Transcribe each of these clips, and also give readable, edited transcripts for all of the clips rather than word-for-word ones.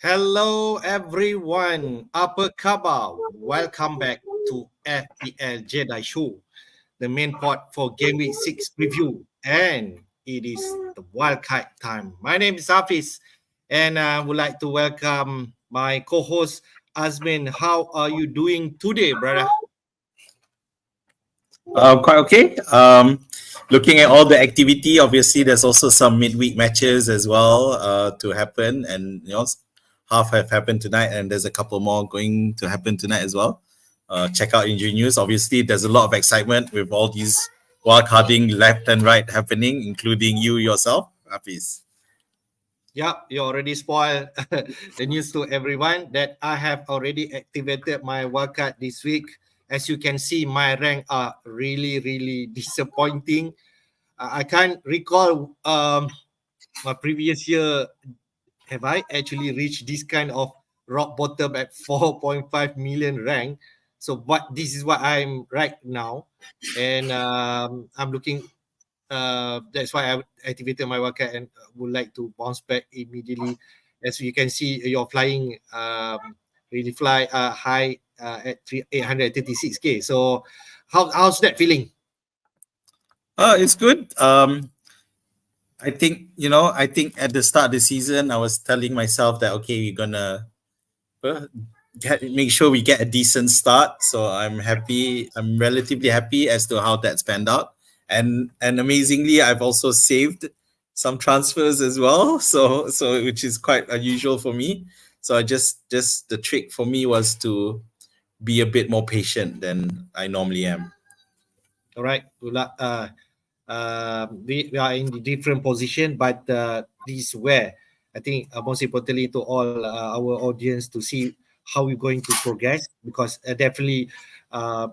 Hello everyone, apa khabar? Welcome back to FPL Jedi Show, the main pod for Gameweek 6 preview, and it is the Wildcard time. My name is Hafiz, and I would like to welcome my co-host Azmin. How are you doing today, brother? Quite okay. Looking at all the activity, obviously there's also some midweek matches as well to happen, and half have happened tonight, and there's a couple more going to happen tonight as well. Check out injury news. Obviously, there's a lot of excitement with all these wildcarding left and right happening, including you yourself, Hafiz. Yeah, you already spoiled the news to everyone that I have already activated my wildcard this week. As you can see, my rank are really disappointing. I can't recall my previous year. Have I actually reached this kind of rock bottom at 4.5 million rank? So, but this is what I'm right now, and I'm looking that's why I activated my wildcard and would like to bounce back immediately. As you can see, you're flying really fly high at 836k. So, how's that feeling? It's good. I think at the start of the season, I was telling myself that okay, we're gonna make sure we get a decent start. So I'm happy. I'm relatively happy as to how that's panned out, and amazingly, I've also saved some transfers as well. So which is quite unusual for me. So I just the trick for me was to be a bit more patient than I normally am. All right, we are in the different position, but this is where I think most importantly to all our audience to see how we're going to progress, because definitely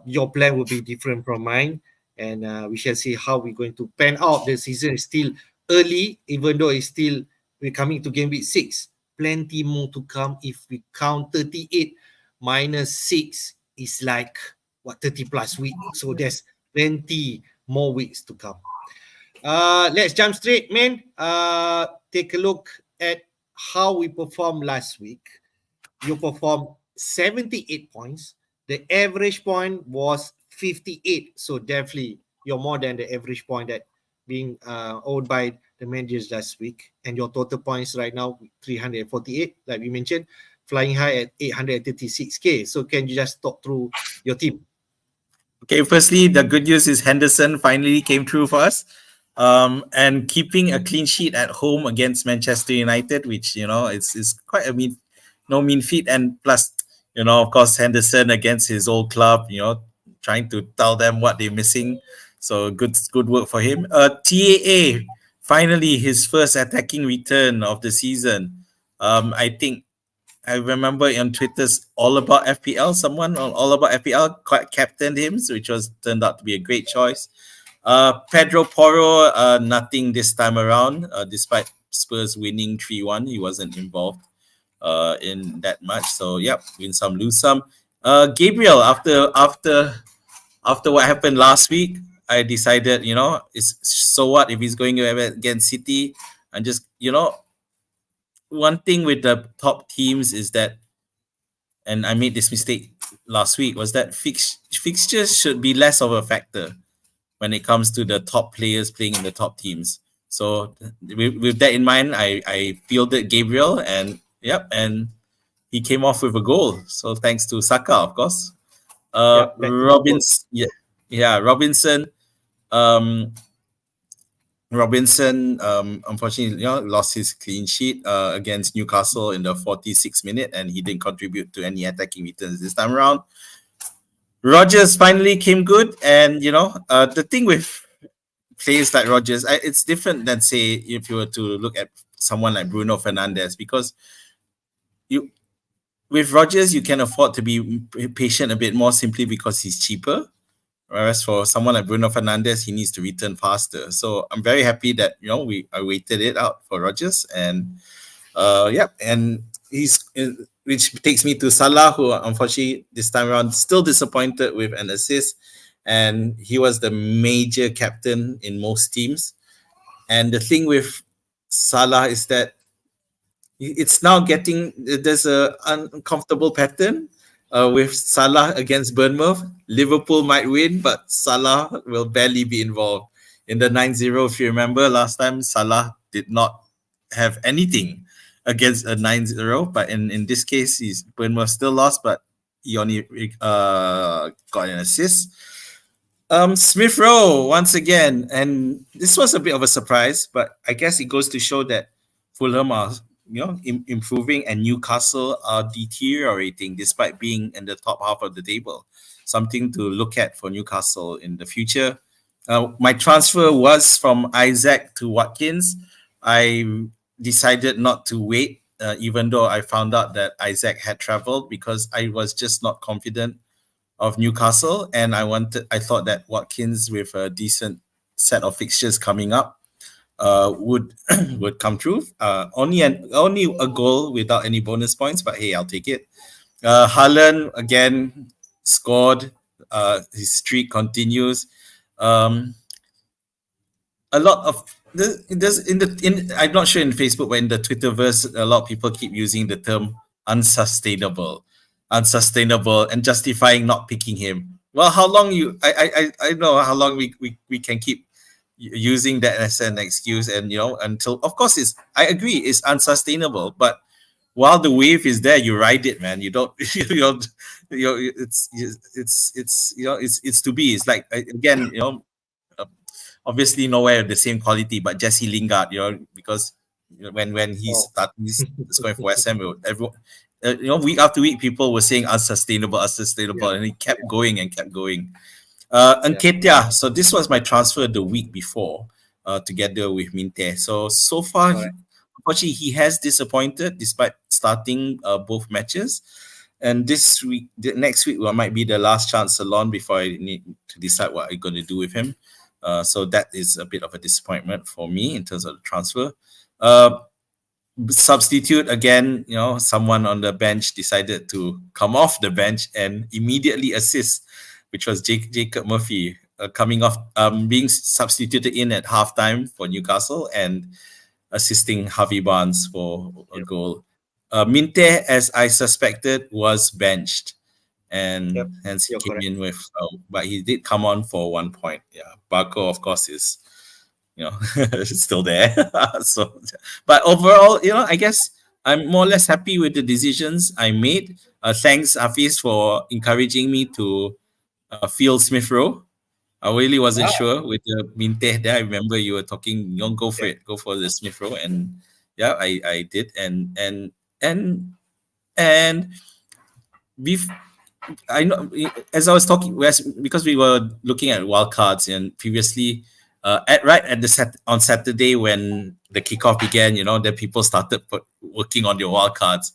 your plan will be different from mine, and we shall see how we're going to pan out. The season is still early, even though it's still we're coming to Game Week 6. Plenty more to come. If we count 38 minus 6 is like what, 30 plus week. So there's plenty more weeks to come. Let's jump straight, man. Take a look at how we performed last week. You performed 78 points. The average point was 58. So definitely you're more than the average point that being owed by the managers last week. And your total points right now, 348, like we mentioned, flying high at 836k. So can you just talk through your team? Okay, firstly, the good news is Henderson finally came through for us. And keeping a clean sheet at home against Manchester United, which is quite a no mean feat. And plus, of course, Henderson against his old club, trying to tell them what they're missing. So good work for him. TAA finally his first attacking return of the season. I think I remember on Twitter's All About FPL, someone on All About FPL captained him, which was turned out to be a great choice. Pedro Porro, nothing this time around. Despite Spurs winning 3-1, he wasn't involved in that much. So yep, win some, lose some. Gabriel, after what happened last week, I decided, it's so what if he's going against City, and just one thing with the top teams is that, and I made this mistake last week, was that fixtures should be less of a factor when it comes to the top players playing in the top teams. So with that in mind, I fielded Gabriel, and he came off with a goal. So thanks to Saka, of course. Back to the goal. Robinson. Um, Robinson, unfortunately, lost his clean sheet against Newcastle in the 46th minute, and he didn't contribute to any attacking returns this time around. Rogers finally came good, and the thing with players like Rogers, it's different than say if you were to look at someone like Bruno Fernandes, because you with Rogers you can afford to be patient a bit more simply because he's cheaper. Whereas for someone like Bruno Fernandes, he needs to return faster. So I'm very happy that I waited it out for Rogers, and and he's which takes me to Salah, who unfortunately this time around still disappointed with an assist, and he was the major captain in most teams. And the thing with Salah is that it's now getting, there's a uncomfortable pattern with Salah against Bournemouth. Liverpool might win, but Salah will barely be involved. In the 9-0, if you remember last time, Salah did not have anything against a 9-0, but in this case, Bournemouth still lost, but he only got an assist. Smith Rowe once again, and this was a bit of a surprise, but I guess it goes to show that Fulham are improving and Newcastle are deteriorating despite being in the top half of the table. Something to look at for Newcastle in the future. My transfer was from Isaac to Watkins. I decided not to wait, even though I found out that Isaac had traveled, because I was just not confident of Newcastle, and I thought that Watkins, with a decent set of fixtures coming up, would come true. Only a goal without any bonus points, but hey, I'll take it. Haaland again scored. His streak continues. A lot of I'm not sure in Facebook, but in the Twitterverse, a lot of people keep using the term unsustainable, and justifying not picking him. Well, how long I know how long we can keep using that as an excuse, and until, of course, I agree it's unsustainable, but while the wave is there, you ride it, man. You don't it's to be. It's like, again, obviously nowhere the same quality, but Jesse Lingard, because when he's scoring for West Ham, everyone, week after week, people were saying unsustainable, and he kept going and kept going. Nketiah, so this was my transfer the week before, together with Minte. So far, unfortunately, he has disappointed despite starting both matches. And next week might be the last chance salon before I need to decide what I'm going to do with him. So that is a bit of a disappointment for me in terms of the transfer. Substitute again, someone on the bench decided to come off the bench and immediately assist, which was Jacob Murphy, coming off, being substituted in at halftime for Newcastle and assisting Harvey Barnes for a goal. Minte, as I suspected, was benched, and hence he came in with, but he did come on for 1 point. Yeah, Barco, of course, is still there. So, but overall, I guess I'm more or less happy with the decisions I made. Thanks, Hafiz, for encouraging me to field Smith Rowe. I really wasn't sure with the Minte there. I remember you were talking, go for it, go for the Smith Rowe, and yeah, I did, and I know, as I was talking, because we were looking at wildcards, and previously, on Saturday when the kickoff began, then people started working on your wildcards,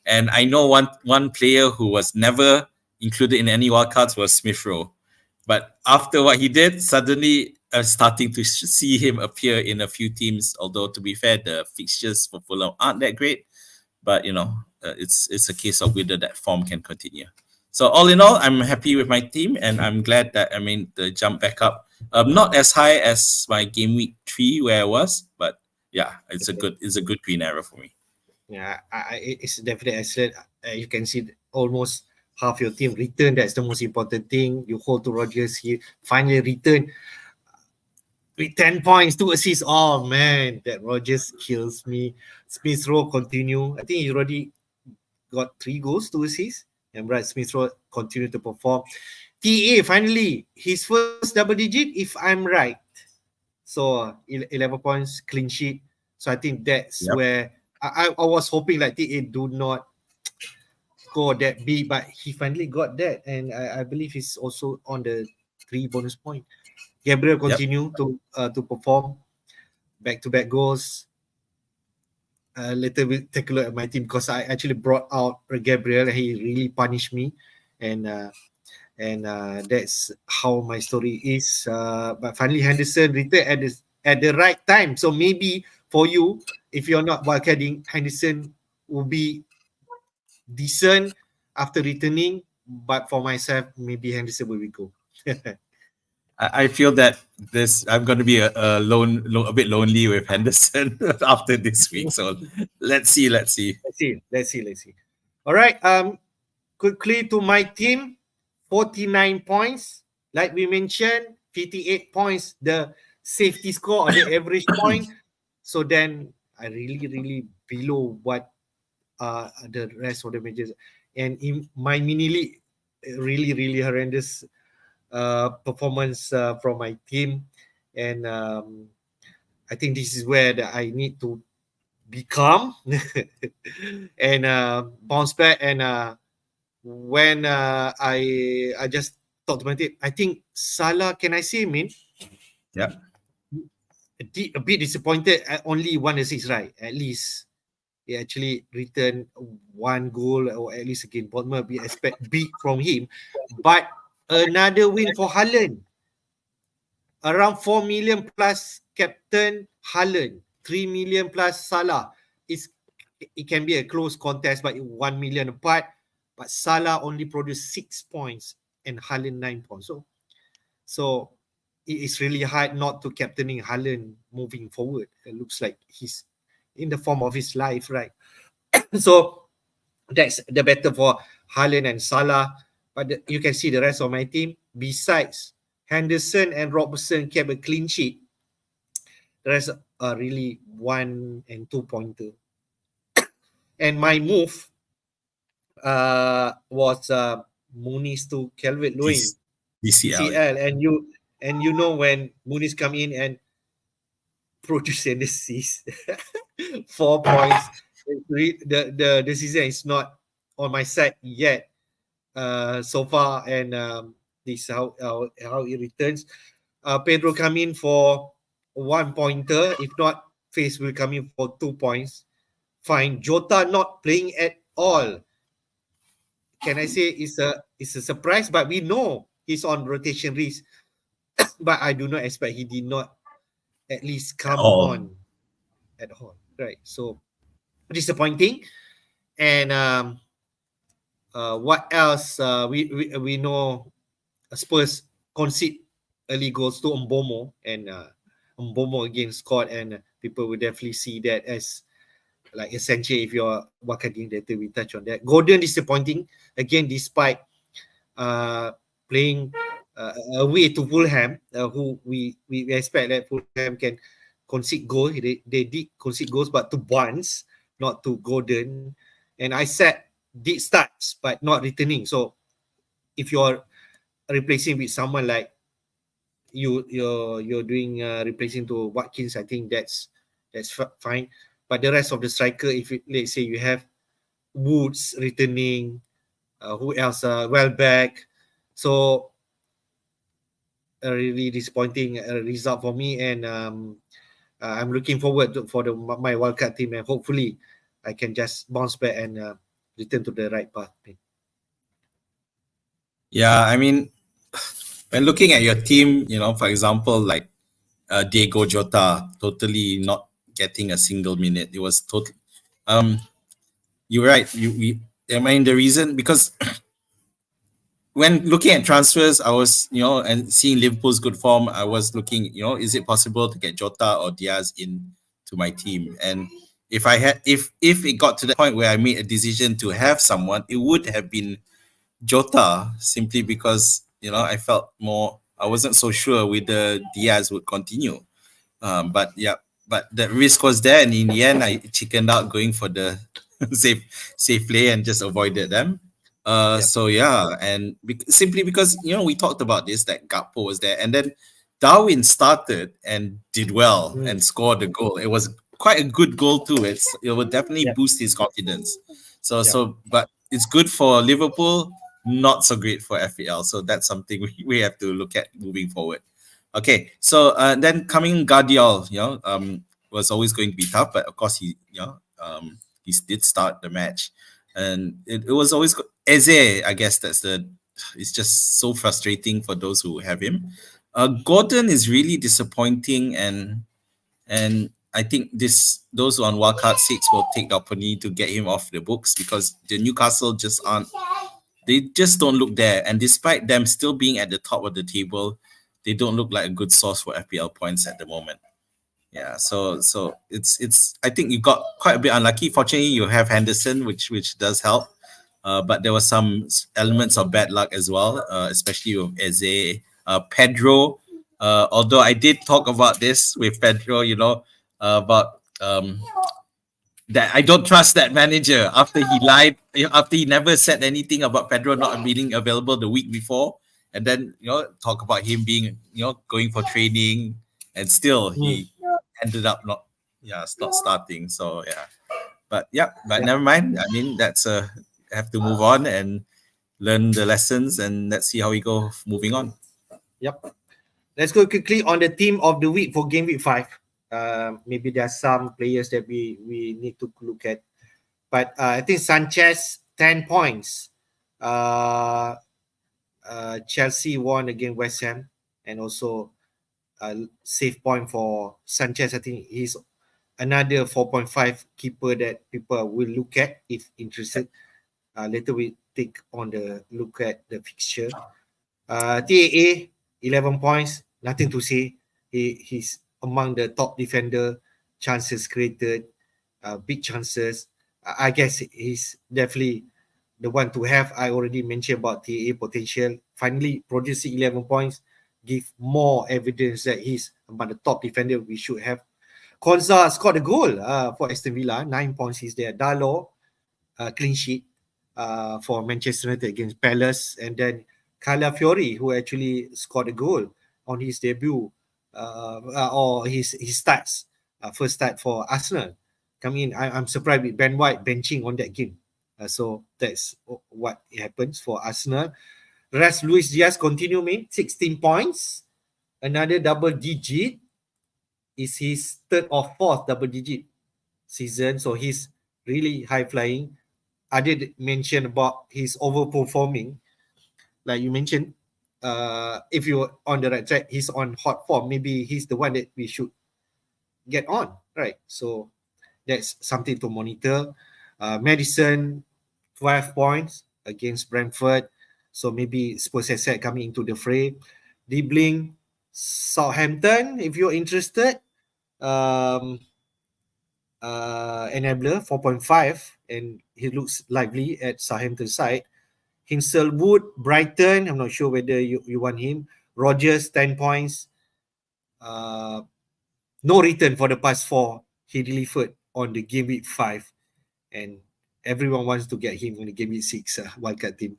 and I know one player who was never included in any wildcards was Smith Rowe, but after what he did, suddenly starting to see him appear in a few teams. Although, to be fair, the fixtures for Fulham aren't that great, but it's a case of whether that form can continue. So all in all, I'm happy with my team, and I'm glad that I made the jump back up. Not as high as my game week 3 where I was, but yeah, it's a good green arrow for me. Yeah, it's definitely excellent. You can see almost half your team return. That's the most important thing. You hold to Rodgers, he finally returned with 10 points, 2 assists. Oh man, that Rodgers kills me. Smith Rowe continue. I think he already got 3 goals, 2 assists. And Brad Smith Rowe continue to perform. TA finally his first double digit, if I'm right. So 11 points, clean sheet. So I think that's where I was hoping like TA do not score that big, but he finally got that, and I believe he's also on the 3 bonus point. Gabriel continue to perform back-to-back goals. Later we'll take a look at my team, because I actually brought out Gabriel. He really punished me, and that's how my story is. But finally Henderson returned at the right time. So maybe for you, if you're not wildcarding, Henderson will be decent after returning. But for myself, maybe Henderson will go. I feel that I'm going to be a bit lonely with Henderson after this week. So let's see. Let's see. All right. Quickly to my team, 49 points. Like we mentioned, 58 points, the safety score or the average point. So then I really below what the rest of the majors. And in my mini league, really horrendous performance from my team. And I think this is where I need to be calm and bounce back. And when I just talked to my team, I think Salah, can I say, Min? Yeah. A bit disappointed. Only one assist, right? At least he actually returned one goal, or at least again Bournemouth. We expect big from him, but another win for Haaland. Around 4 million plus captain Haaland, 3 million plus Salah. It can be a close contest, but 1 million apart. But Salah only produced 6 points and Haaland 9 points. So it is really hard not to captaining Haaland moving forward. It looks like he's in the form of his life, right? So that's the better for Haaland and Salah. But you can see the rest of my team, besides Henderson and Robertson, kept a clean sheet. The rest are really 1 and 2 pointer. And my move was Muniz to Calvert-Lewin, DCL. And you know when Muniz come in and produce an assist, 4 points. The season is not on my side yet so far, and this is how it returns. Pedro come in for 1 pointer. If not, Face will come in for 2 points. Fine. Jota not playing at all. Can I say it's a surprise? But we know he's on rotation risk. But I do not expect he did not at least come on at all. Right. So disappointing. And what else? We know Spurs concede early goals to Mbomo, and Mbomo again scored, and people will definitely see that as like essential if you're Wildcarding data. We touch on that. Gordon disappointing again, despite playing away to Fulham, who we expect that Fulham can concede goals. They did concede goals, but to Barnes, not to Gordon. And I said did starts, but not returning. So if you're replacing with someone like you're doing replacing to Watkins, I think that's fine. But the rest of the striker, if let's say you have Woods returning, who else? Welbeck. So a really disappointing result for me, and I'm looking forward for my wildcard team, and hopefully I can just bounce back and return to the right path. Yeah, I mean, when looking at your team, for example, like Diego Jota, totally not getting a single minute. It was totally. You're right. I mean, the reason, because when looking at transfers, I was, and seeing Liverpool's good form, I was looking, is it possible to get Jota or Diaz in to my team? And if it got to the point where I made a decision to have someone, it would have been Jota, simply because I felt more. I wasn't so sure whether Diaz would continue. But that risk was there, and in the end, I chickened out going for the safe play and just avoided them. So yeah, and simply because we talked about this, that Gakpo was there, and then Darwin started and did well and scored the goal. It was quite a good goal too. It will definitely boost his confidence. But it's good for Liverpool, not so great for FPL. So that's something we have to look at moving forward. Okay, so then coming Guardiola, was always going to be tough, but of course he did start the match, and it was always Eze. I guess it's just so frustrating for those who have him. Gordon is really disappointing, and I think those on Wildcard 6 will take the opportunity to get him off the books, because the Newcastle they just don't look there, and despite them still being at the top of the table, they don't look like a good source for FPL points at the moment. Yeah, so it's I think you got quite a bit unlucky. Fortunately, you have Henderson, which does help. But there were some elements of bad luck as well, especially with Eze, Pedro. Although I did talk about this with Pedro, about that I don't trust that manager after he lied, after he never said anything about Pedro not being available the week before, and then talk about him being going for training, and still he ended up not starting. So but never mind. I mean, that's have to move on and learn the lessons, and let's see how we go moving on. Yep. Let's go quickly on the team of the week for game week 5. Maybe there are some players that we need to look at, but I think Sanchez 10 points. Chelsea won against West Ham, and also save point for Sanchez. I think he's another 4.5 keeper that people will look at if interested. Later we take on the look at the fixture. TAA 11 points, nothing to say. He's among the top defender, chances created, big chances. I guess he's definitely the one to have. I already mentioned about TAA potential. Finally producing 11 points give more evidence that he's among the top defender we should have. Konza scored a goal for Aston Villa, 9 points he's there. Dalot, clean sheet for Manchester United against Palace, and then Calafiori, who actually scored a goal on his debut, or his starts, first start for Arsenal. Coming in, I'm surprised with Ben White benching on that game. So that's what happens for Arsenal. Rest Luis Diaz continue, 16 points, another double digit. Is his third or fourth double digit season, so he's really high flying. I did mention about his overperforming, like you mentioned. If you're on the right track, he's on hot form. Maybe he's the one that we should get on, right? So that's something to monitor. Madison 12 points against Brentford, so maybe Spurs asset coming into the fray. Dibling Southampton, if you're interested. Enabler 4.5, and he looks lively at Southampton side. Hinselwood, Brighton, I'm not sure whether you want him. Rogers 10 points. No return for the past 4. He delivered on the game week 5, and everyone wants to get him on the game week 6 wildcard team.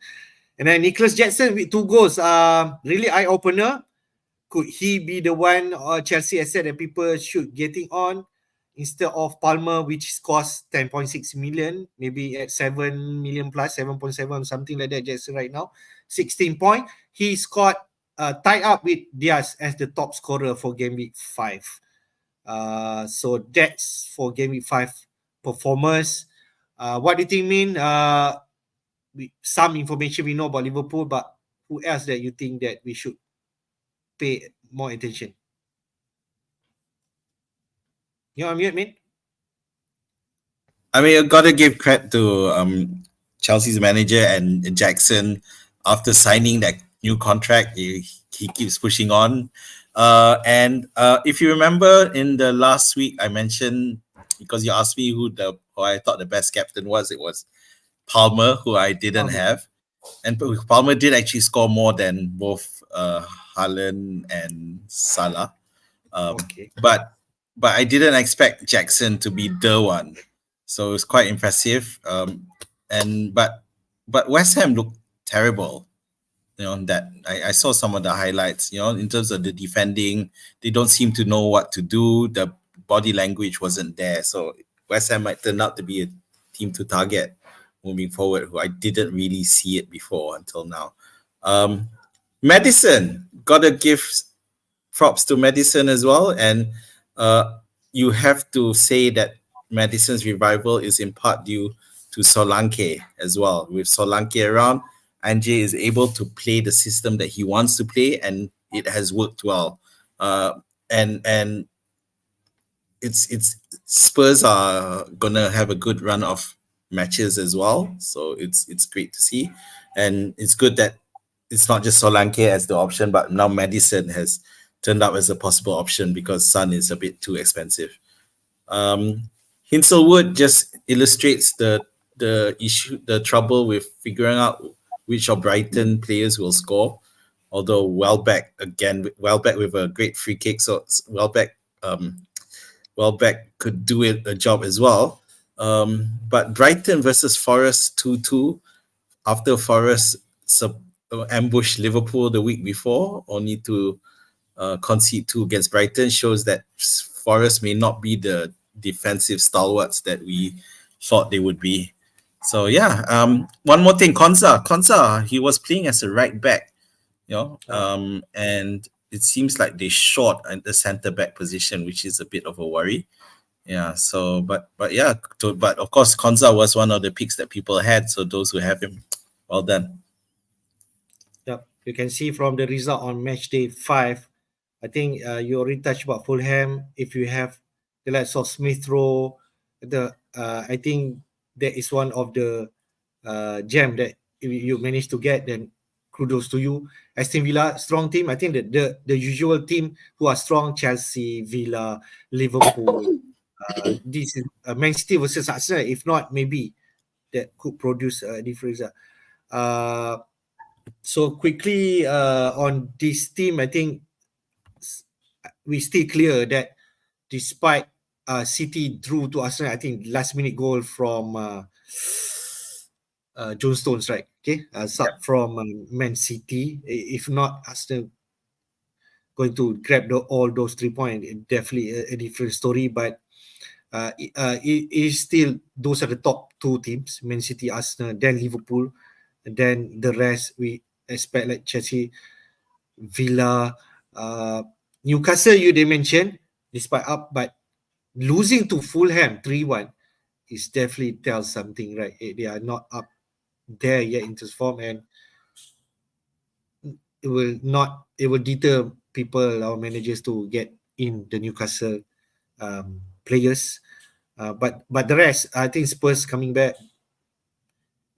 And then Nicholas Jackson with 2 goals. Really eye opener. Could he be the one Chelsea asset that people should getting on instead of Palmer, which costs 10.6 million, maybe at 7 million plus, 7.7, something like that, Jackson right now. 16 points. He scored tied up with Diaz as the top scorer for game week 5. So that's for game week 5 performers. What do you think, Min? Some information we know about Liverpool, but who else that you think that we should pay more attention? You're on mute, Min. I mean, I've got to give credit to Chelsea's manager and Jackson. After signing that new contract, he keeps pushing on. And if you remember in the last week, I mentioned, because you asked me who I thought the best captain was, it was Palmer, who I didn't have. And Palmer did actually score more than both Haaland and Salah. But I didn't expect Jackson to be the one. So it was quite impressive. But West Ham looked terrible. That I saw some of the highlights, in terms of the defending, they don't seem to know what to do. The body language wasn't there. So West Ham might turn out to be a team to target moving forward, who I didn't really see it before until now. Madison, gotta give props to Madison as well. And you have to say that Madison's revival is in part due to Solanke as well. With Solanke around, Ange is able to play the system that he wants to play, and it has worked well. And it's Spurs are gonna have a good run of matches as well, so it's great to see, and it's good that it's not just Solanke as the option, but now Madison has turned up as a possible option because Son is a bit too expensive. Hinselwood just illustrates the issue, the trouble with figuring out which of Brighton players will score. Although Welbeck with a great free kick, so Welbeck could do a job as well. But Brighton versus Forest 2-2 after Forest ambushed Liverpool the week before, only to concede 2 against Brighton, shows that Forest may not be the defensive stalwarts that we thought they would be. So yeah, one more thing, Konsa, he was playing as a right back, and it seems like they short at the centre back position, which is a bit of a worry. Yeah. So, but of course, Konsa was one of the picks that people had. So those who have him, well done. Yep. You can see from the result on match day 5. I think you already touched about Fulham. If you have the likes of Smith Rowe, I think that is one of the gem that you managed to get. Then kudos to you. Aston Villa, strong team. I think that the usual team who are strong: Chelsea, Villa, Liverpool. This is Man City versus Arsenal. If not, maybe that could produce a different result. So quickly on this team, I think we stay clear that despite City drew to Arsenal, I think last minute goal from John Stones, right? Okay, sub from Man City. If not, Arsenal going to grab all those 3 points. Definitely a different story, but it is still, those are the top 2 teams: Man City, Arsenal, then Liverpool, and then the rest we expect like Chelsea, Villa, Newcastle. They mentioned despite up, but losing to Fulham 3-1 is definitely tells something, right? They are not up there yet in this form, and it will deter people, our managers, to get in the Newcastle players. But the rest, I think Spurs coming back.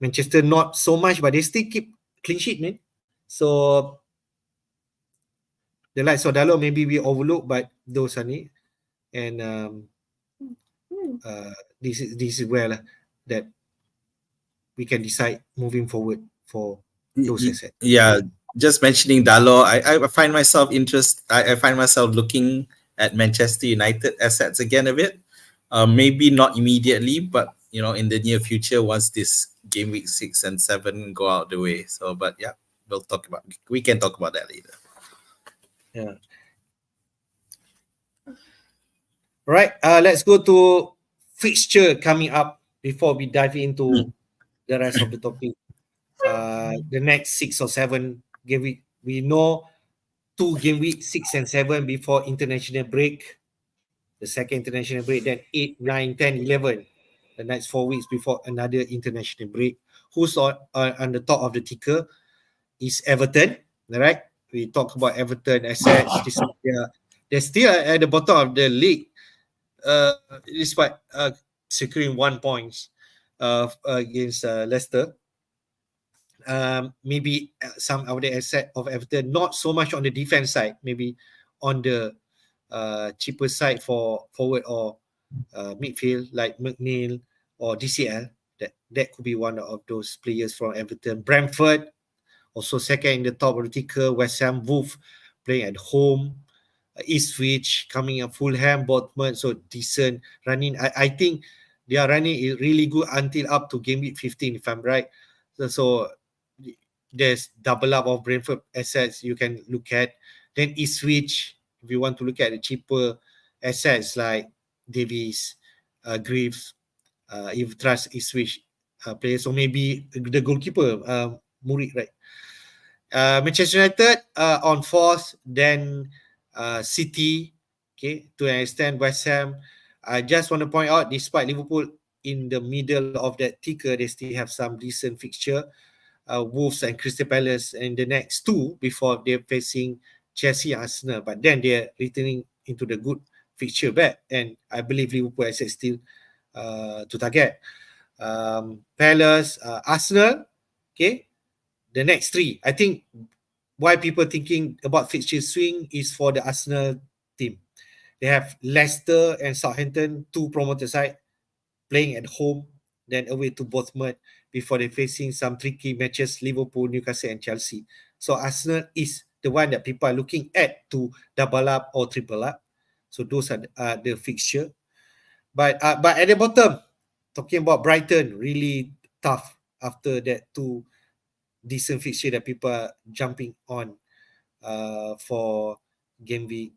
Manchester not so much, but they still keep clean sheet, man. So the likes of Dalot maybe we overlook, but those are neat. And this is where that we can decide moving forward for those assets. Yeah, just mentioning Dalot, I find myself I find myself looking at Manchester United assets again a bit. Maybe not immediately, but in the near future, once this game week 6 and 7 go out the way. So, but yeah, we can talk about that later. Yeah. All right. Let's go to fixture coming up before we dive into the rest of the topic. The next 6 or 7 game week. We know 2 game week 6 and 7 before international break. The second international break, then 8, 9, 10, 11. The next 4 weeks before another international break. Who's on the top of the ticker is Everton. All right. We talk about Everton assets. They're still at the bottom of the league, despite securing 1 point against Leicester. Maybe some of the asset of Everton, not so much on the defense side, maybe on the cheaper side for forward or midfield like McNeil or DCL. That could be one of those players from Everton. Brentford also second in the top of the ticker. West Ham, Wolf playing at home. Ipswich coming up, Fulham, Bournemouth, so decent running. I think they are running really good until up to game week 15, if I'm right. So there's double up of Brentford assets you can look at. Then Ipswich, if you want to look at the cheaper assets like Davies, Greaves, if you trust Ipswich players, so maybe the goalkeeper, Murik, right? Manchester United on 4th, then City, okay, to an extent West Ham. I just want to point out, despite Liverpool in the middle of that ticker, they still have some decent fixture. Wolves and Crystal Palace in the next 2 before they're facing Chelsea and Arsenal. But then they're returning into the good fixture back, and I believe Liverpool assets still to target. Palace, Arsenal, okay. the next three, I think why people thinking about fixture swing is for the Arsenal team. They have Leicester and Southampton, two promoted side, playing at home, then away to Bournemouth before they facing some tricky matches, Liverpool, Newcastle and Chelsea. So Arsenal is the one that people are looking at to double up or triple up. So those are the fixture. But at the bottom, talking about Brighton, really tough after that two decent fixture that people are jumping on for game week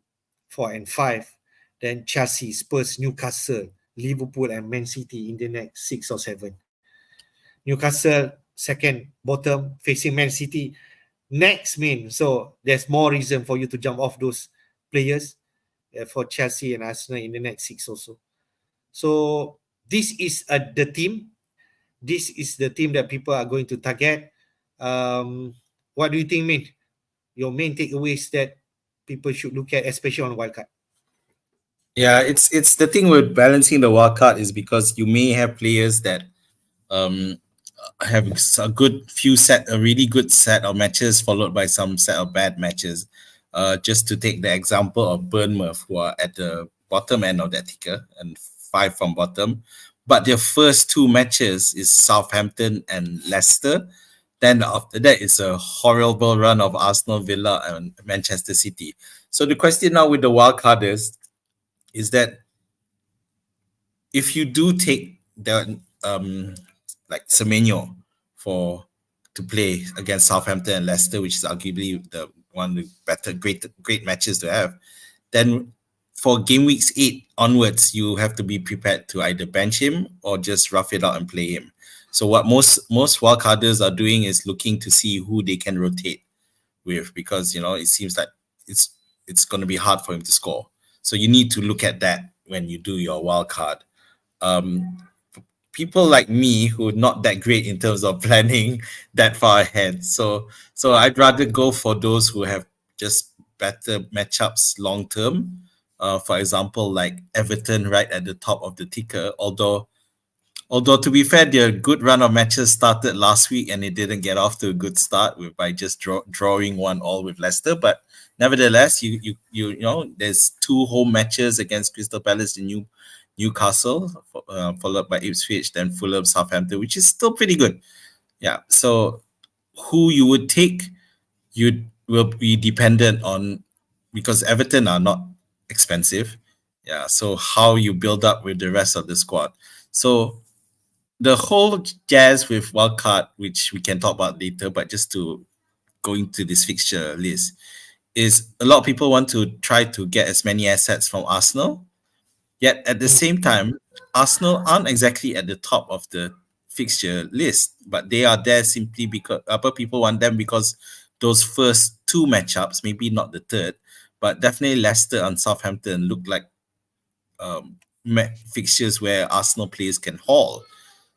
4 and 5. Then Chelsea, Spurs, Newcastle, Liverpool and Man City in the next 6 or 7. Newcastle second bottom facing Man City next main. So there's more reason for you to jump off those players for Chelsea and Arsenal in the next 6 also. So this is the team. This is the team that people are going to target. What do you think, Min? Your main takeaways that people should look at, especially on wildcard? Yeah, it's the thing with balancing the wildcard is because you may have players that have a really good set of matches followed by some set of bad matches. Just to take the example of Bournemouth, who are at the bottom end of that ticker and 5 from bottom, but their first 2 matches is Southampton and Leicester. Then after that, it's a horrible run of Arsenal, Villa, and Manchester City. So the question now with the wildcarders is that if you do take the like Semenyo to play against Southampton and Leicester, which is arguably the one of the better great matches to have, then for game weeks 8 onwards, you have to be prepared to either bench him or just rough it out and play him. So what most wildcarders are doing is looking to see who they can rotate with, because it seems like it's going to be hard for him to score. So you need to look at that when you do your wildcard. People like me who are not that great in terms of planning that far ahead. So I'd rather go for those who have just better matchups long term. For example, like Everton right at the top of the ticker, although to be fair, their good run of matches started last week and it didn't get off to a good start by just drawing 1-1 with Leicester. But nevertheless, you know, there's 2 home matches against Crystal Palace and Newcastle, followed by Ipswich, then Fulham, Southampton, which is still pretty good. Yeah. So who you would take, will be dependent on, because Everton are not expensive. Yeah. So how you build up with the rest of the squad. So the whole jazz with wildcard, which we can talk about later, but just to go into this fixture list, is a lot of people want to try to get as many assets from Arsenal. Yet at the same time, Arsenal aren't exactly at the top of the fixture list, but they are there simply because other people want them because those first 2 matchups, maybe not the third, but definitely Leicester and Southampton look like fixtures where Arsenal players can haul.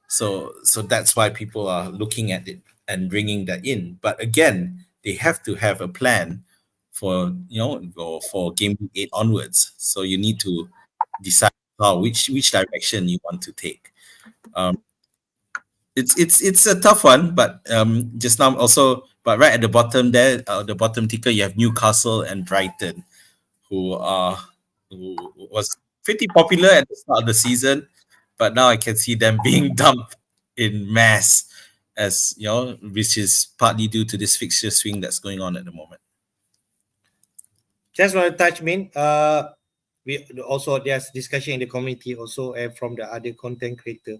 So that's why people are looking at it and bringing that in. But again, they have to have a plan for game week 8 onwards. So you need to decide which direction you want to take. It's a tough one, but just now also, but right at the bottom there, the bottom ticker, you have Newcastle and Brighton, who was pretty popular at the start of the season, but now I can see them being dumped in mass, as which is partly due to this fixture swing that's going on at the moment. Just want to touch, Min. We also, there's discussion in the community also, and from the other content creator.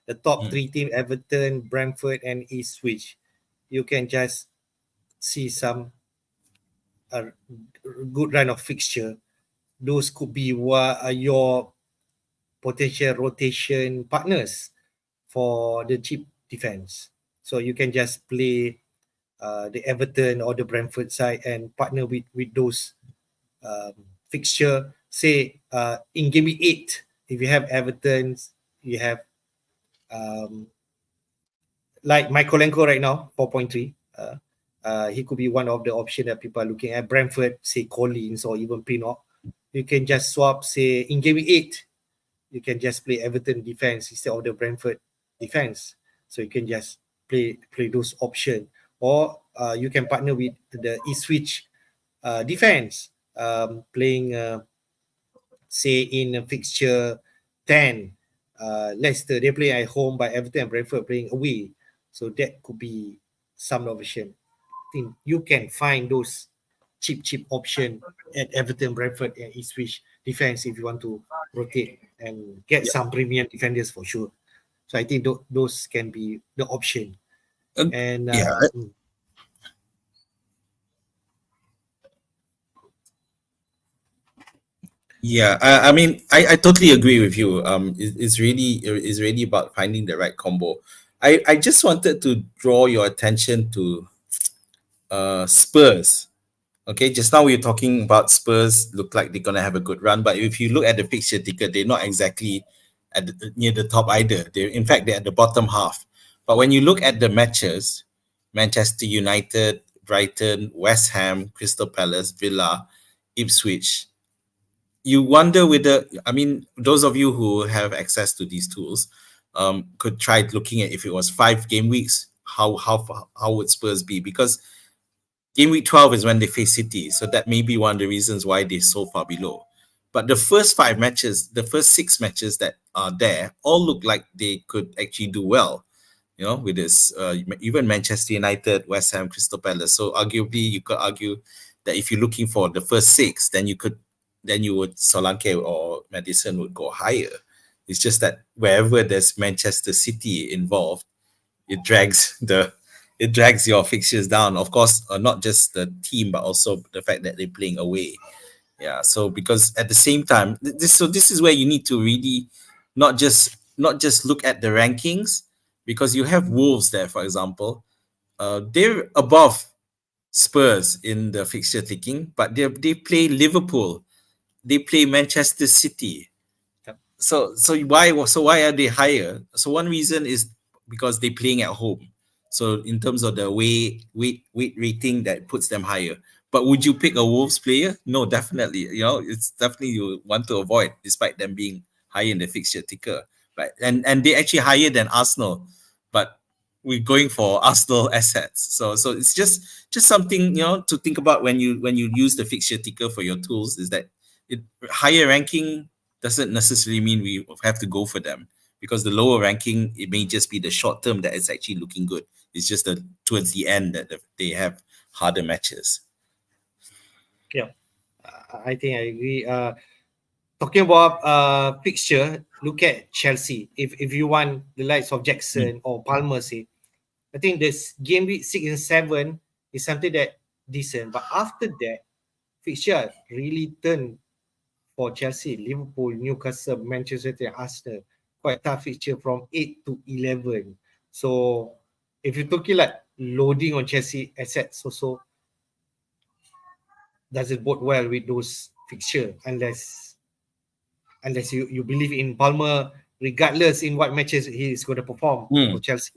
The top 3 team, Everton, Brentford, and Ipswich. You can just see some good run of fixture. Those could be your potential rotation partners for the cheap defense. So you can just play the Everton or the Brentford side and partner with those fixture. Say in game week 8, if you have Everton, you have like Mykolenko right now, 4.3. He could be one of the options that people are looking at. Brentford, say Collins or even Pinnock. You can just swap, say in game week 8, you can just play Everton defense instead of the Brentford defense. So you can just play those options. or you can partner with the Ipswich defense, playing say in a fixture 10, Leicester they play at home, but Everton and Brentford playing away. So that could be some option. I think you can find those cheap option at Everton, Brentford, and Ipswich defense if you want to rotate and get Yeah. some premium defenders for sure. So I think those can be the option. And Yeah. Yeah, I mean, I totally agree with you. It's really about finding the right combo. I just wanted to draw your attention to Spurs. Okay, just now we were talking about Spurs. Look like they're gonna have a good run, but if you look at the fixture ticker, they're not exactly near the top either. In fact, they're at the bottom half. But when you look at the matches, Manchester United, Brighton, West Ham, Crystal Palace, Villa, Ipswich, you wonder whether, I mean, those of you who have access to these tools could try looking at if it was 5 game weeks, how would Spurs be? Because game week 12 is when they face City, so that may be one of the reasons why they're so far below. But the first 5 matches, the first 6 matches that are there, all look like they could actually do well. You know, with this, even Manchester United, West Ham, Crystal Palace. So arguably, you could argue that if you're looking for the first 6, then you would Solanke or Madison would go higher. It's just that wherever there's Manchester City involved, it drags your fixtures down. Of course, not just the team, but also the fact that they're playing away. Yeah. So because at the same time, this is where you need to really not just look at the rankings, because you have Wolves there, for example. They're above Spurs in the fixture ticking, but they play Liverpool, they play Manchester City. Yep. So why are they higher? So one reason is because they're playing at home. So in terms of the weight rating, that puts them higher. But would you pick a Wolves player? No, definitely. You know, it's definitely you want to avoid, despite them being higher in the fixture ticker. Right. And they actually higher than Arsenal, but we're going for Arsenal assets. So it's just something, you know, to think about when you use the fixture ticker for your tools, is that higher ranking doesn't necessarily mean we have to go for them, because the lower ranking, it may just be the short term that it's actually looking good. It's just that towards the end that they have harder matches. Yeah, I think I agree. Talking about fixture, look at Chelsea. If you want the likes of Jackson or Palmer, say, I think this game week 6 and 7 is something that decent. But after that, fixture really turned for Chelsea, Liverpool, Newcastle, Manchester United, Arsenal. Quite tough fixture from 8 to 11. So if you're talking like loading on Chelsea assets also, doesn't bode well with those fixture unless you believe in Palmer, regardless in what matches he is going to perform for Chelsea.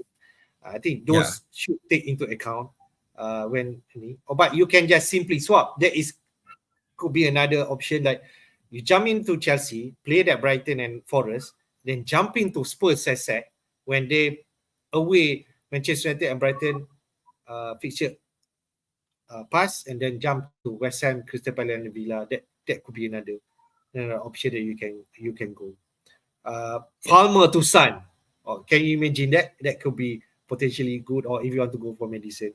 I think those should take into account but you can just simply swap. Could be another option, like you jump into Chelsea, play that Brighton and Forest, then jump into Spurs asset when they away Manchester United and Brighton fixture pass, and then jump to West Ham, Crystal Palace and Villa. That could be another option that you can go. Palmer to Son. Can you imagine that? That could be potentially good, or if you want to go for Madison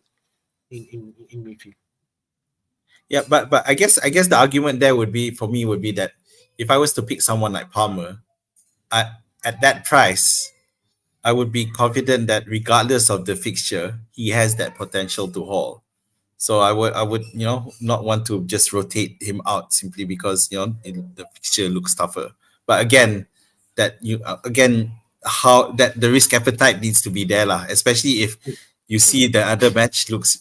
in midfield. Yeah, but I guess the argument there would be that if I was to pick someone like Palmer, at that price, I would be confident that regardless of the fixture, he has that potential to haul. So I would not want to just rotate him out simply because the fixture looks tougher. But again, how that the risk appetite needs to be there, lah. Especially if you see the other match looks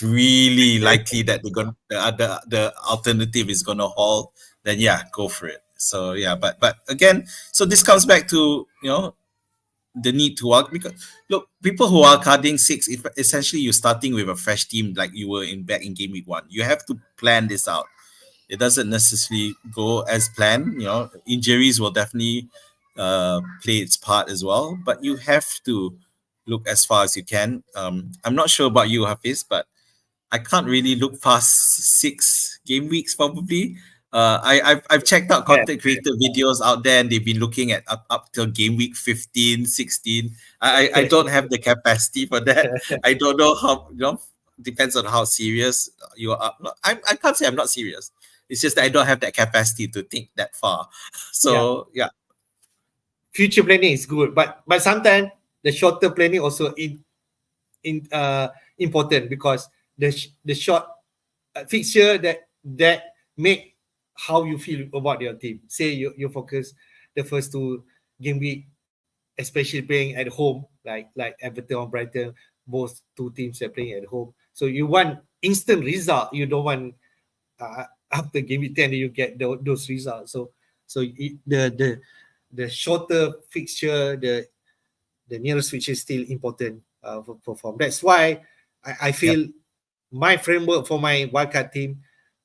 really likely that the alternative is gonna haul. Then go for it. So but again, so this comes back to the need to work, because look, people who are carding 6, if essentially you're starting with a fresh team like you were back in game week 1, you have to plan this out. It doesn't necessarily go as planned. Injuries will definitely play its part as well, but you have to look as far as you can. I'm not sure about you, Hafiz, but I can't really look past 6 game weeks probably. I've checked out Yeah, content creator videos out there, and they've been looking at up till game week 15, 16. I don't have the capacity for that. I don't know how, depends on how serious you are. I can't say I'm not serious. It's just that I don't have that capacity to think that far. yeah. So yeah, Future planning is good, but sometimes the shorter planning also important, because the short fixture that make how you feel about your team. Say you focus the first 2 game week, especially playing at home, like Everton or Brighton, both two teams are playing at home. So you want instant result. You don't want after game week 10 you get those results. So the shorter fixture, the nearest fixture is still important for perform. That's why I yep, feel my framework for my wildcard team,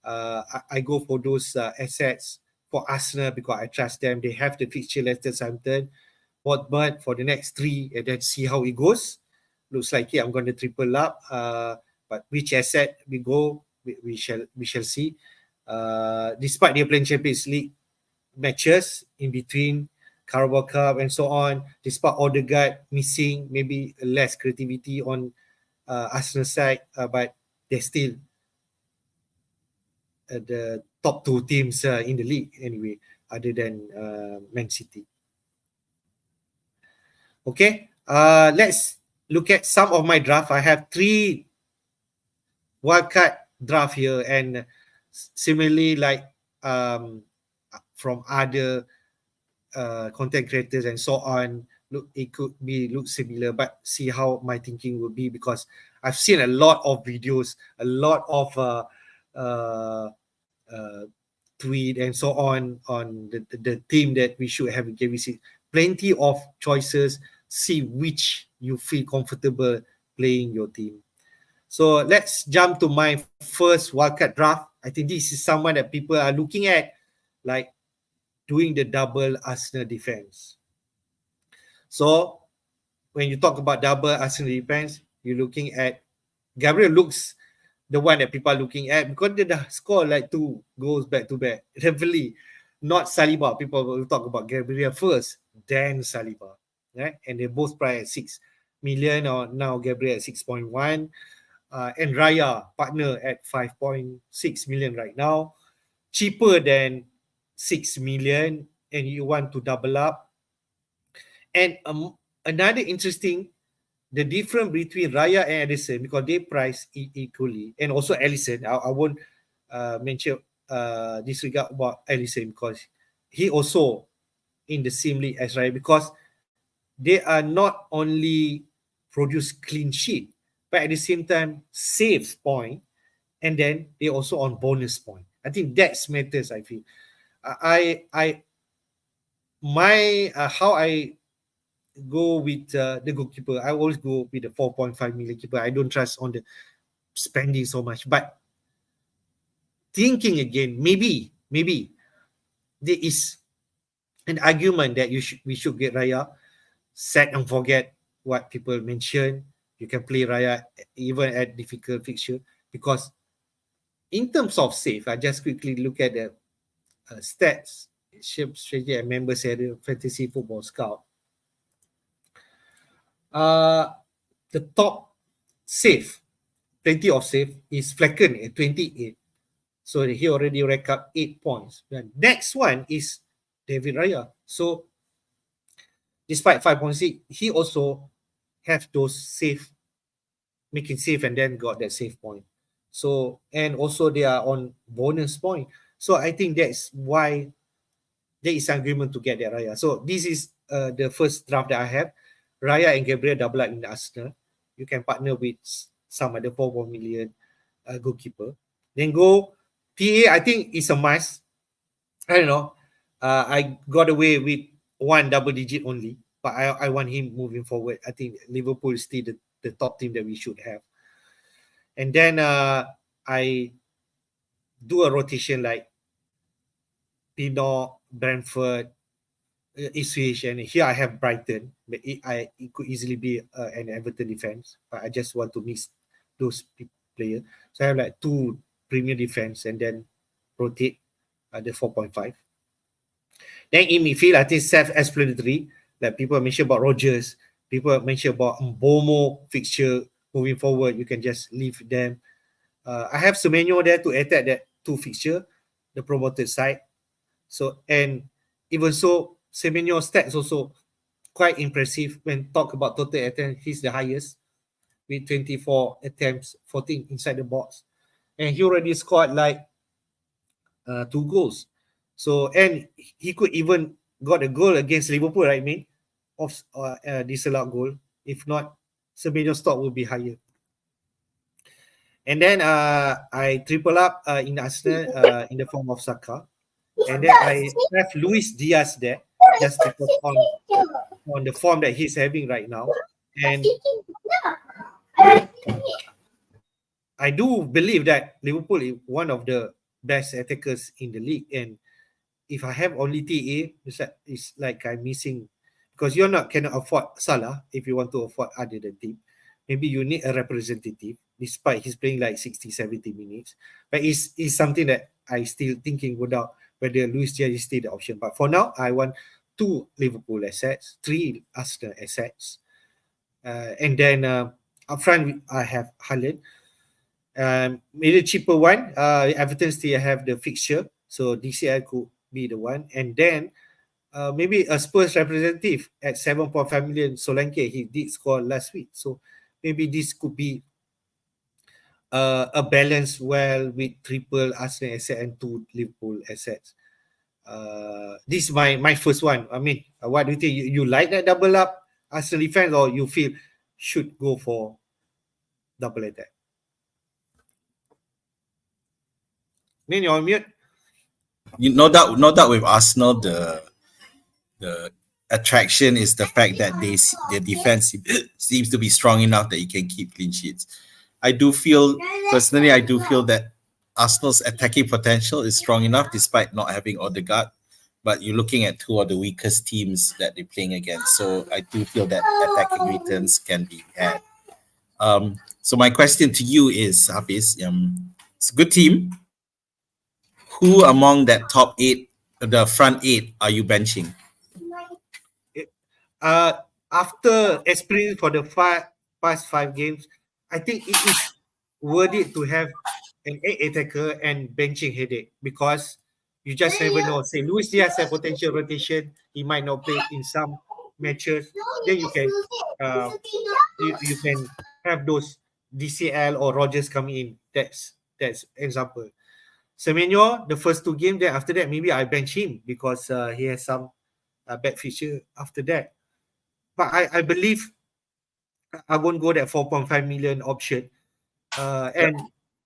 I go for those assets for Arsenal because I trust them. They have the fixture Leicester, Southampton, Watford for the next 3, and then see how it goes. Looks like I'm going to triple up. But which asset we go, we shall see. Despite they playing Champions League matches in between, Carabao Cup and so on, despite Odegaard missing, maybe less creativity on Arsenal side, but they're still the top 2 teams in the league anyway, other than Man City. Okay, let's look at some of my draft. I have 3 wildcard draft here, and similarly, like from other content creators and so on, it could look similar, but see how my thinking will be, because I've seen a lot of videos, a lot of uh, uh, tweet and so on the team that we should have in GW6. Plenty of choices. See which you feel comfortable playing your team. So let's jump to my first wildcard draft. I think this is someone that people are looking at, like doing the double Arsenal defense. So when you talk about double Arsenal defense, you're looking at Gabriel. Looks the one that people are looking at because they dah score like 2 goals back to back. Definitely not Saliba. People will talk about Gabriel first, then Saliba, right? And they both priced at 6 million, or now Gabriel at 6.1, and Raya partner at 5.6 million right now, cheaper than 6 million, and you want to double up. And another interesting, the difference between Raya and Edison, because they price equally, and also Ellison. I won't mention disregard about Ellison because he also in the same league as Raya, because they are not only produce clean sheet, but at the same time saves point, and then they also on bonus point. I think that's matters. I feel I my how I go with the goalkeeper. I always go with the 4.5 million keeper. I don't trust on the spending so much. But thinking again, maybe there is an argument that we should get Raya. Set and forget what people mention. You can play Raya even at difficult fixture, because in terms of save, I just quickly look at the stats, strategy and members area, fantasy football scout. Uh, the top save, plenty of save, is Flecken at 28. So he already racked up 8 points. The next one is David Raya. So despite 5.6, he also have those save, making save and then got that save point. So, and also they are on bonus point. So I think that's why there is agreement to get that Raya. So this is the first draft that I have. Raya and Gabriel double up in the Arsenal. You can partner with some other 4 million goalkeeper. Then go TA. I think it's a must. I don't know. I got away with 1 double digit only, but I want him moving forward. I think Liverpool is still the top team that we should have. And then I do a rotation like Pinot, Brentford, Ipswich, and here I have Brighton. But it could easily be an Everton defense, but I just want to mix those players. So I have like 2 Premier defense and then rotate the 4.5. Then in midfield, I think self-explanatory. Like people mention about Rogers, people mention about Mbomo fixture moving forward. You can just leave them. I have Semenyo there to attack that 2 fixture, the promoted side. So, and even so, Semenyo stats also quite impressive when talk about total attempts. He's the highest with 24 attempts, 14 inside the box, and he already scored like 2 goals. So, and he could even got a goal against Liverpool, right, mate? Of disallowed goal. If not, Semenyo's stock will be higher. And then I triple up in Arsenal in the form of Saka. And then I have Luis Diaz there, just because on the form that he's having right now. And I do believe that Liverpool is one of the best attackers in the league. And if I have only TA, it's like I'm missing, because you're not cannot afford Salah if you want to afford other than team. Maybe you need a representative, despite he's playing like 60, 70 minutes. But it's something that I still thinking without whether Luis Diaz is still the option. But for now, I want 2 Liverpool assets, 3 Arsenal assets. And then up front, I have Haaland. Maybe cheaper one, Everton still have the fixture. So DCL could be the one. And then maybe a Spurs representative at 7.5 million, Solanke. He did score last week. So maybe this could be a balance well with triple Arsenal asset and 2 Liverpool assets. This is my first one. I mean, what do you think? You like that double up Arsenal defense, or you feel should go for double attack? Then you're on mute. No doubt with Arsenal, the attraction is the fact that their defense seems to be strong enough that you can keep clean sheets. I do feel that Arsenal's attacking potential is strong enough despite not having Odegaard, but you're looking at 2 of the weakest teams that they're playing against. So I do feel that attacking returns can be had. So my question to you is, Hafiz, it's a good team. Who among that top 8, the front 8, are you benching? After experience for the past 5 games, I think it is worth it to have an 8 attacker and benching headache, because you just never know. Say Luis Diaz has potential rotation, he might not play in some matches. Then you can you can have those DCL or Rogers coming in. That's example. Semenyo, the first 2 games, then after that maybe I bench him because he has some bad feature after that. But I believe I won't go that 4.5 million option. And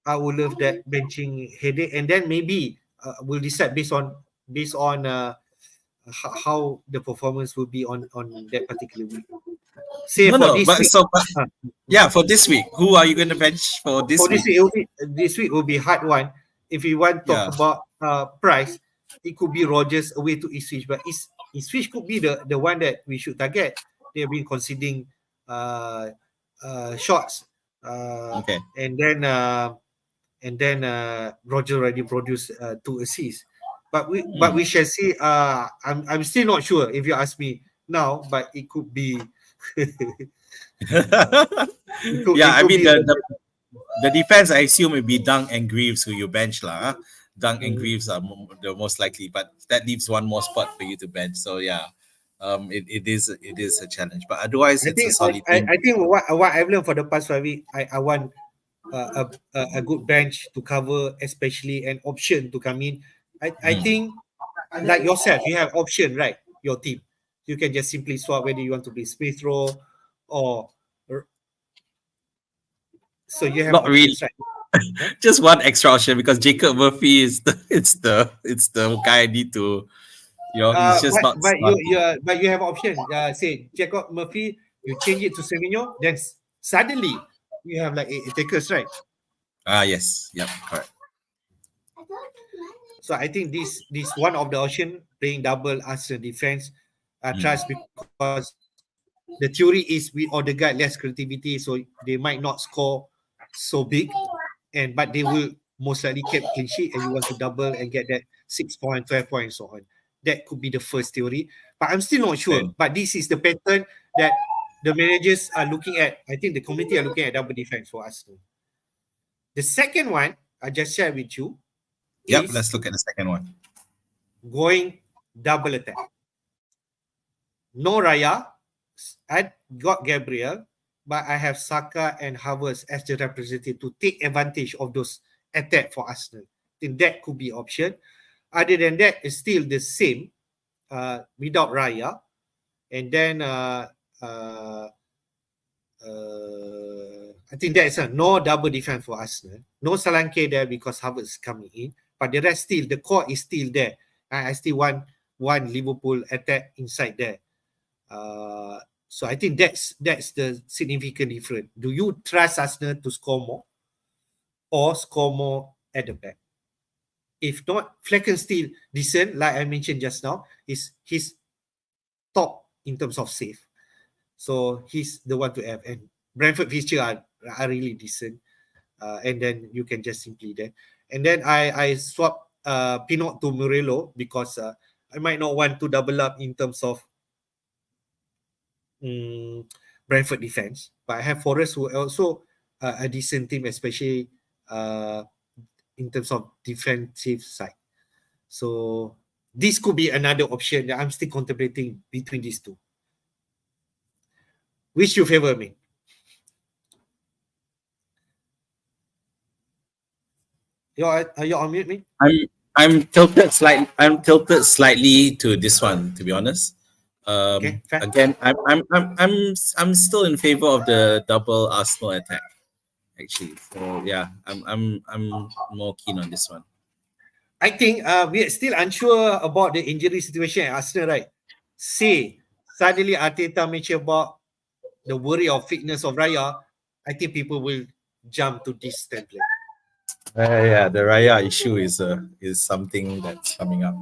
I will love that benching headache. And then maybe we'll decide based on how the performance will be on that particular week. Say for this week, who are you going to bench for this week? This week will be hard one. If you want to talk about price, it could be Rogers away to Ipswich, but Ipswich could be the one that we should target. They have been conceding shots. Okay. And then Roger already produced 2 assists. But we shall see. I'm still not sure if you ask me now, but it could be. The defense, I assume, will be Dunk and Greaves, who you bench lah. Dunk and Greaves are the most likely, but that leaves one more spot for you to bench. So yeah, it is a challenge. But otherwise, it's a solid team. I think what I've learned for the past 5 weeks, I want a good bench to cover, especially an option to come in. I think, like yourself, you have option, right? Your team, you can just simply swap whether you want to be Smith Rowe or. So you have not really, right? Just one extra option, because Jacob Murphy is the guy I need to, he's just not. But you have option. Say Jacob Murphy, you change it to Semenyo, then suddenly you have like 8 attackers, right? Yes, yep, correct. So I think this one of the option, playing double Arsenal defense, trust, because the theory is with Odegaard less creativity, so they might not score so big, but they will most likely keep clean sheet, and you want to double and get that 6 point, 12 points, so on. That could be the first theory, but I'm still not sure. Okay. But this is the pattern that the managers are looking at. I think the committee are looking at double defense for Arsenal. The second one I just shared with you. Yep, let's look at the second one. Going double attack. No Raya. I got Gabriel, but I have Saka and Hafiz as the representative to take advantage of those attack for Arsenal. I think that could be option. Other than that, it's still the same without Raya. And then I think that's no double defense for Arsenal. No Solanke there because Hafiz is coming in. But the rest still, the core is still there. I still want one Liverpool attack inside there. So I think that's the significant difference. Do you trust Arsenal to score more or score more at the back? If not, Flecken still decent, like I mentioned just now, he's top in terms of save. So he's the one to have. And Brentford Fixture are really decent. And then you can just simply there. And then I swap Pinot to Murillo because I might not want to double up in terms of Brentford defense, but I have Forest who are also a decent team, especially in terms of defensive side. So this could be another option that I'm still contemplating between these two. Which you favor me? You're on mute, me? I'm tilted slightly to this one, to be honest. Okay, fair. Again, I'm still in favor of the double Arsenal attack, actually. So yeah, I'm more keen on this one. I think we are still unsure about the injury situation at Arsenal, right? Say suddenly Arteta mentioned about the worry of fitness of Raya. I think people will jump to this template. Yeah, the Raya issue is something that's coming up.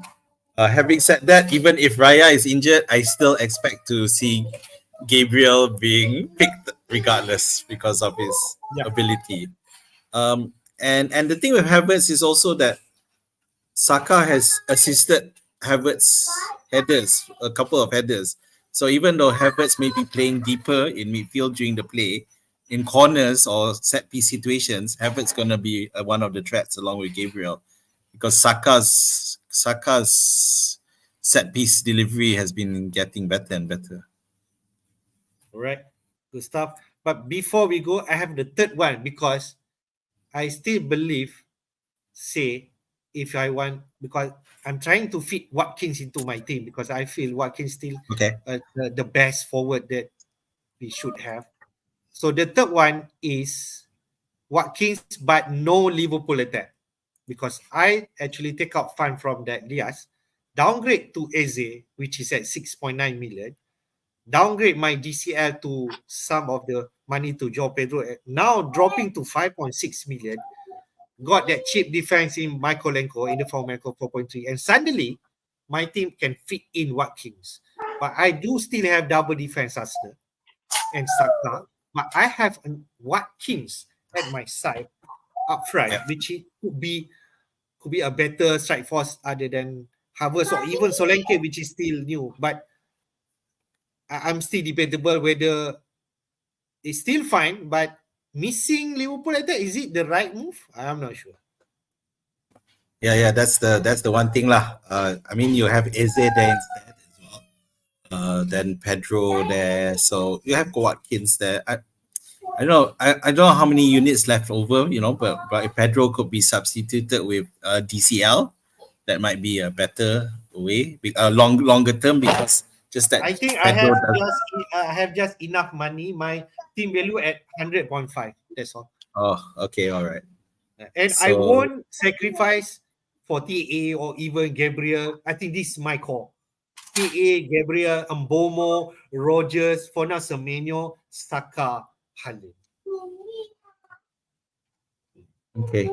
Having said that, even if Raya is injured, I still expect to see Gabriel being picked regardless because of his ability. And the thing with Havertz is also that Saka has assisted Havertz headers, a couple of headers. So even though Havertz may be playing deeper in midfield during the play, in corners or set piece situations, Havertz gonna be one of the threats along with Gabriel, because Saka's set piece delivery has been getting better and better. All right, good stuff. But before we go, I have the third one because I still believe, if I want, because I'm trying to fit Watkins into my team because I feel Watkins still the best forward that we should have. So the third one is Watkins, but no Liverpool attack, because I actually take out fund from that Diaz, downgrade to Eze, which is at 6.9 million, downgrade my DCL to some of the money to João Pedro, now dropping to 5.6 million, got that cheap defense in Mykolenko in the form of 4.3, and suddenly my team can fit in Watkins. But I do still have double defense Arsenal and Saka, but I have Watkins at my side up front, which could be a better strike force other than Havertz or even Solanke, which is still new. But I'm still debatable whether it's still fine, but missing Liverpool attack, is it the right move? I'm not sure. Yeah, that's the one thing lah. I mean, you have Eze there instead as well. Then Pedro there, so you have Watkins there. I don't know. I don't know how many units left over, but if Pedro could be substituted with DCL, that might be a better way, longer term, because just that. I think I have just enough money. My team value at 100.5. That's all. Oh, okay, all right. And I won't sacrifice for TA or even Gabriel. I think this is my call. TA, Gabriel, Mbomo, Rogers, for now Semenyo, Saka, Halle. Okay.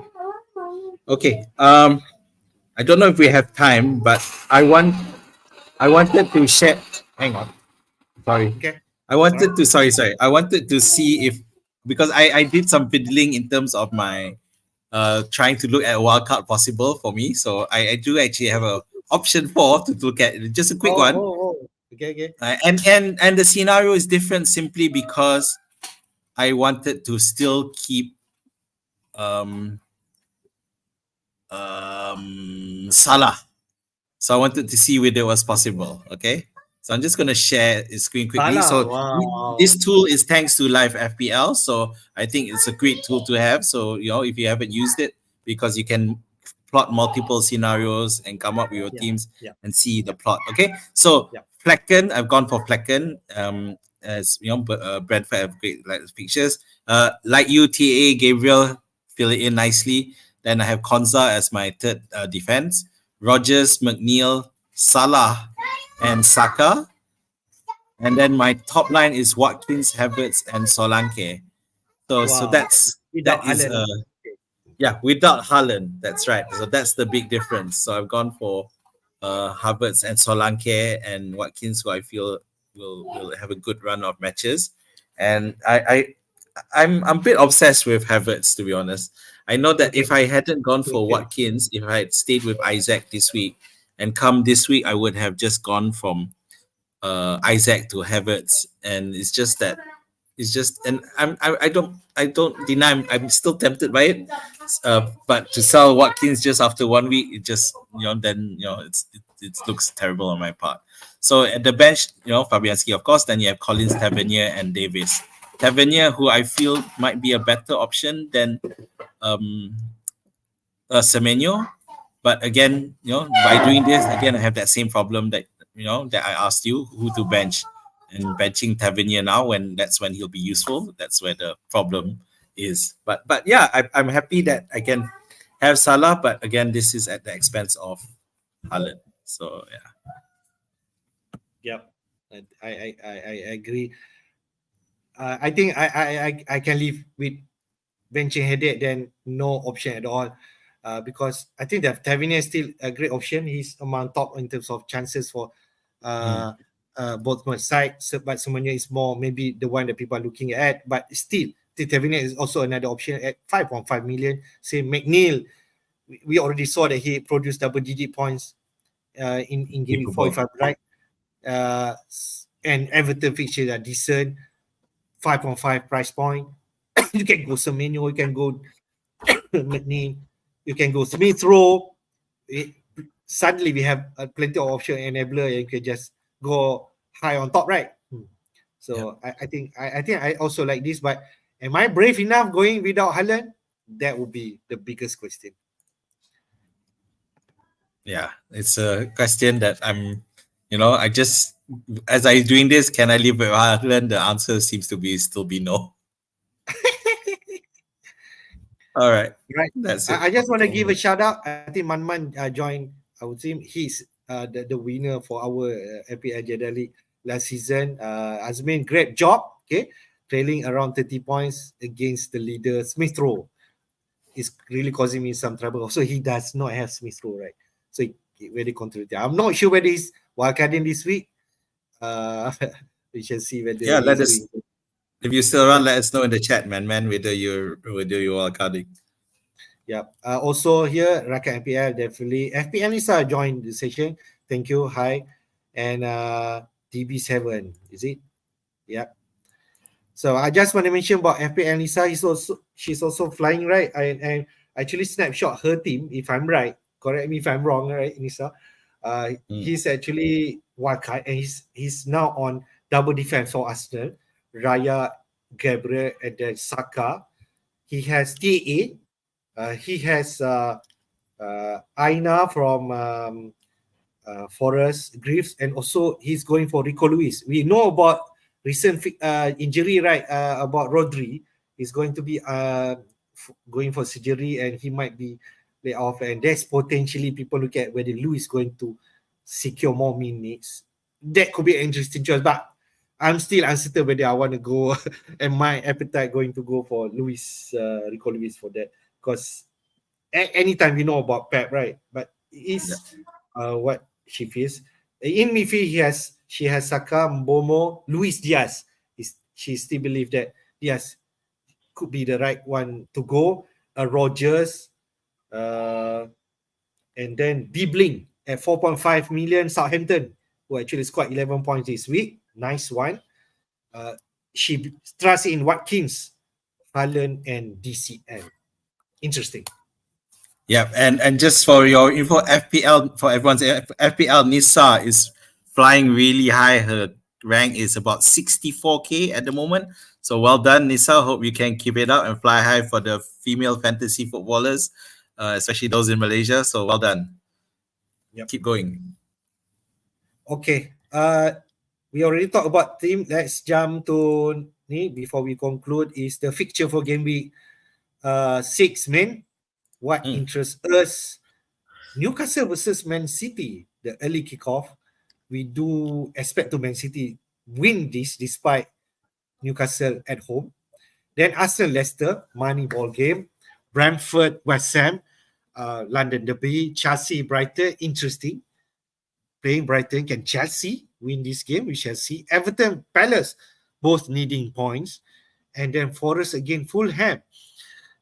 I don't know if we have time, but I wanted to share Hang on. Sorry. Okay. I wanted to sorry. I wanted to see if because I did some fiddling in terms of my trying to look at wildcard possible for me. So I do actually have a option 4 to look at. Just a quick one. Okay, okay. And the scenario is different simply because I wanted to still keep Salah. So I wanted to see whether it was possible. Okay. So I'm just going to share the screen quickly. Salah, So wow. this tool is thanks to Live FPL. So I think it's a great tool to have. So, if you haven't used it, because you can plot multiple scenarios and come up with your teams and see the plot. Okay. So Flecken, I've gone for Flecken. As you know, Brentford have great fixtures. Like you, TA, Gabriel, fill it in nicely. Then I have Konza as my third defense. Rogers, McNeil, Salah, and Saka. And then my top line is Watkins, Havertz, and Solanke. So Without that is Haaland. without Haaland. That's right. So that's the big difference. So I've gone for Havertz and Solanke and Watkins, who I feel will have a good run of matches. And I'm a bit obsessed with Havertz, to be honest. I know that if I hadn't gone for Watkins, if I had stayed with Isaac this week, and come this week, I would have just gone from Isaac to Havertz, and and I don't deny I'm still tempted by it, but to sell Watkins just after 1 week, it just then it looks terrible on my part. So at the bench, Fabianski, of course. Then you have Collins, Tavernier, and Davis. Tavernier, who I feel might be a better option than Semenyo, but again, by doing this, again, I have that same problem that that I asked you who to bench, and benching Tavernier now that's when he'll be useful. That's where the problem is. But yeah, I'm happy that I can have Salah, but again, this is at the expense of Haaland. So yeah. Yep, I agree. I think I can live with benching headache than no option at all. Because I think that Tavernier is still a great option. He's among top in terms of chances for both sides, but Semenyo is more maybe the one that people are looking at. But still, the Tavernier is also another option at 5.5 million. Say McNeil, we already saw that he produced double-digit points in Gameweek 4, if I'm right. And Everton fixtures are decent, 5.5 price point. You can go Semenyo, you can go McNeil, you can go Smith Rowe. Suddenly we have plenty of option enabler, and you can just go high on top, right? So I think I also like this, but am I brave enough going without Haaland? That would be the biggest question. Yeah, it's a question that I'm, I just, as I doing this, can I live with Haaland? The answer seems to still be no. All right. Right. That's it. I just want to give a shout out. I think Man joined. I would say he's the winner for our FPL Jedi League last season. Azmin, great job. Okay, trailing around 30 points against the leader Smith Rowe. Is really causing me some trouble. Also, he does not have Smith Rowe, right? So he very contradictory. I'm not sure whether he's wildcarding this week. We shall see whether. Yeah, let us. If you still around, let us know in the chat, man. Whether you're wildcarding. Yeah. Also here, Rakat FPL definitely. FPL Lisa joined the session. Thank you. Hi. And DB7, is it? Yeah. So I just want to mention about FPL Lisa. She's also flying, right? And actually snapshot her team, if I'm right. Correct me if I'm wrong, right, Nisa? He's actually wildcard, and he's now on double defense for Arsenal. Raya, Gabriel, and then Saka. He has TA. He has Aina from Forest Greaves, and also he's going for Rico Lewis. We know about recent injury, right? About Rodri. He's going to be going for surgery, and he might be laid off. And there's potentially people look at whether Lewis is going to secure more minutes. That could be an interesting choice, but I'm still uncertain whether I want to go and my appetite going to go for Rico Lewis for that. Because anytime we know about Pep, right? But it's what she feels. In midfield, she has Saka, Mbomo, Luis Diaz. She still believes that Diaz could be the right one to go. Rogers, and then Dibling at 4.5 million, Southampton, who actually scored 11 points this week. Nice one. She trusts in Watkins, Haaland, and DCM. Interesting. Yeah, and just for your info, FPL for everyone's FPL Nisa is flying really high. Her rank is about 64k at the moment. So well done, Nisa. Hope you can keep it up and fly high for the female fantasy footballers, especially those in Malaysia. So well done. Yep. Keep going. Okay. We already talked about team. Let's jump to before we conclude is the fixture for game week 6, man. What interests us? Newcastle versus Man City, the early kickoff. We do expect to Man City win this despite Newcastle at home. Then Arsenal Leicester, money ball game. Brentford West Ham, London Derby. Chelsea Brighton, interesting. Playing Brighton, can Chelsea win this game? We shall see. Everton Palace, both needing points. And then Forest again, Fulham.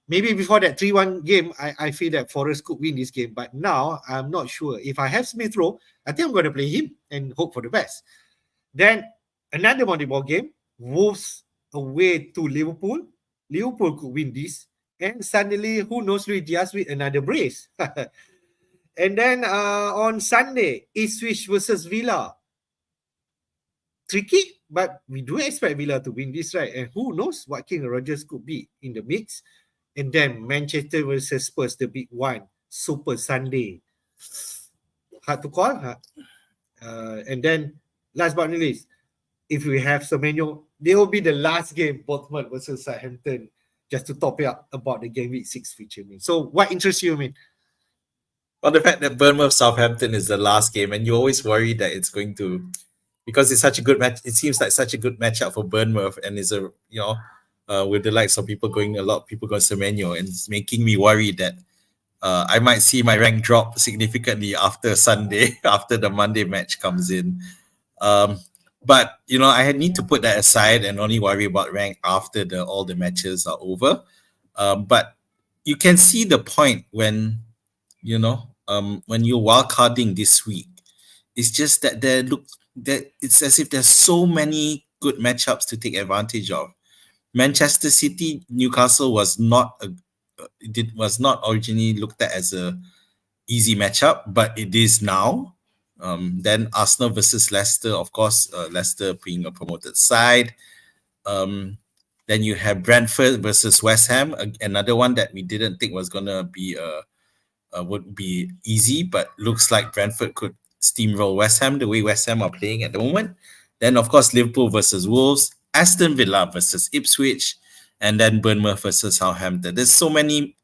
Maybe before that 3-1 game, I feel that Forest could win this game. But now, I'm not sure. If I have Smith Rowe, I think I'm going to play him and hope for the best. Then, another Monday ball game. Wolves away to Liverpool. Liverpool could win this. And suddenly, who knows, Luis Diaz with another brace. And then on Sunday, Ipswich versus Villa. Tricky, but we do expect Villa to win this, right? And who knows what King Rogers could be in the mix. And then Manchester versus Spurs, the big one. Super Sunday. Hard to call. And then, last but not least, if we have Semenyo, they will be the last game, Bournemouth versus Southampton, just to top it up about the game week 6 feature. So, what interests you, Well, the fact that Bournemouth Southampton is the last game, and you always worry that it's going to, because it's such a good match. It seems like such a good matchup for Bournemouth, and is a with the likes of people going, a lot of people going Semenyo, and it's making me worry that I might see my rank drop significantly after Sunday, after the Monday match comes in. But I need to put that aside and only worry about rank after all the matches are over. But you can see the point when when you're wildcarding this week. It's just that it's as if there's so many good matchups to take advantage of. Manchester City Newcastle was not originally looked at as a easy matchup, but it is now. Then Arsenal versus Leicester, of course, Leicester being a promoted side. Then you have Brentford versus West Ham, another one that we didn't think was gonna be would be easy, but looks like Brentford could steamroll West Ham the way West Ham are playing at the moment. Then, of course, Liverpool versus Wolves, Aston Villa versus Ipswich, and then Bournemouth versus Southampton. There's so many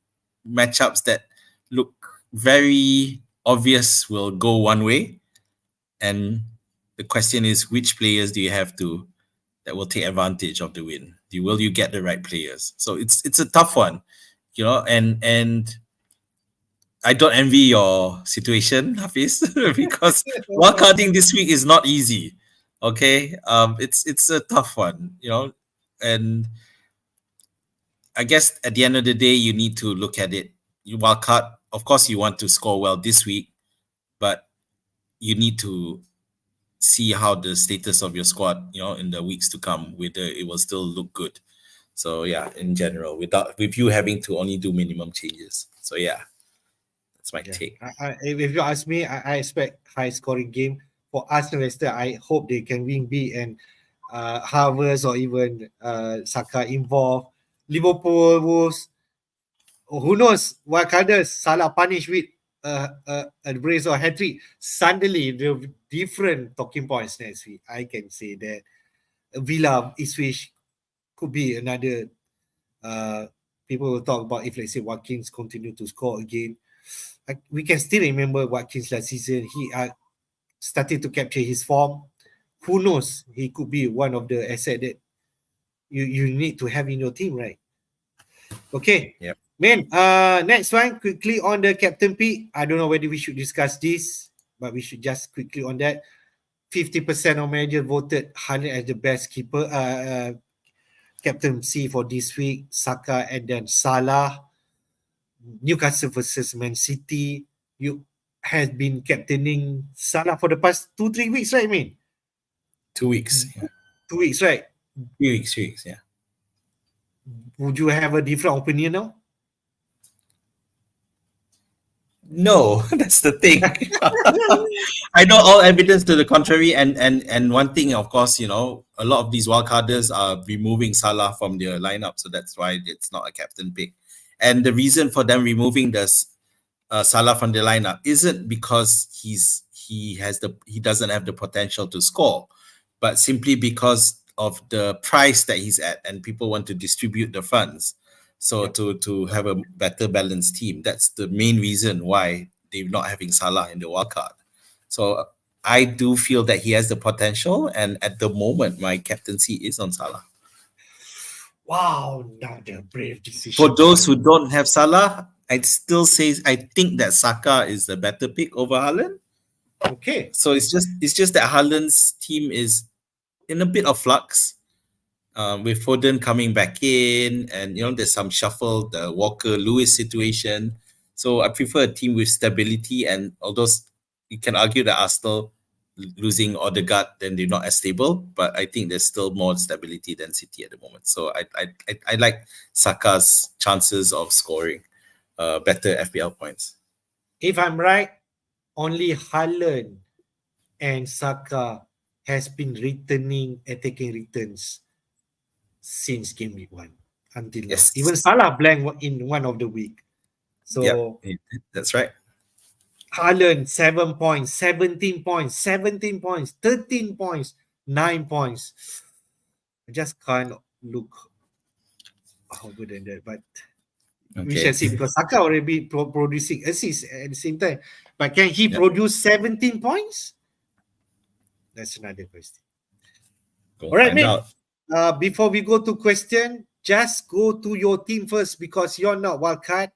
matchups that look very obvious will go one way. And the question is, which players do you have that will take advantage of the win? Will you get the right players? So it's a tough one, and I don't envy your situation, Hafiz, because wildcarding this week is not easy. Okay, it's a tough one, and I guess at the end of the day, you need to look at it. You wildcard, of course, you want to score well this week, but you need to see how the status of your squad, in the weeks to come, whether it will still look good. So yeah, in general, with you having to only do minimum changes. So yeah. That's my take. If you ask me, I expect high scoring game for Arsenal Leicester. I hope they can win big and Hafiz or even Saka involved. Liverpool, Wolves, who knows? Wildcards, Salah punished with a brace or hat-trick. Suddenly, the different talking points next week. I can say that Villa, Ipswich could be another. People will talk about if, let's say, Watkins continue to score again. We can still remember Watkins last season. He started to capture his form. Who knows? He could be one of the assets that you need to have in your team, right? Okay. Yep. Man, next one, quickly on the captain pick. I don't know whether we should discuss this, but we should just quickly on that. 50% of managers voted Haaland as the best keeper, captaincy for this week. Saka and then Salah. Newcastle versus Man City. You have been captaining Salah for the past 2-3 weeks, right? I mean, 2 weeks. Yeah. 2 weeks, right? 3 weeks. Yeah. Would you have a different opinion now? No, that's the thing. I know all evidence to the contrary, and one thing, of course, a lot of these wildcarders are removing Salah from their lineup, so that's why it's not a captain pick. And the reason for them removing this Salah from the lineup isn't because he doesn't have the potential to score, but simply because of the price that he's at, and people want to distribute the funds. So to have a better balanced team, that's the main reason why they're not having Salah in the wildcard. So I do feel that he has the potential, and at the moment, my captaincy is on Salah. Wow, not a brave decision. For those who don't have Salah, I'd still say I think that Saka is the better pick over Haaland. Okay. So it's just that Haaland's team is in a bit of flux. With Foden coming back in, and there's some shuffle, the Walker Lewis situation. So I prefer a team with stability, and although you can argue that Arsenal losing Odegaard, then they're not as stable, but I think there's still more stability than City at the moment. So I like Saka's chances of scoring better FPL points. If I'm right, only Haaland and Saka has been returning attacking returns since Gameweek 1 until now. Even Salah blank in one of the week. So that's right. Haaland 7 points, 17 points, 17 points, 13 points, 9 points. I just can't look how good than that, but we shall see, because Saka already producing assists at the same time. But can he produce 17 points? That's another question. All right, mate. Before we go to question, just go to your team first, because you're not wildcard.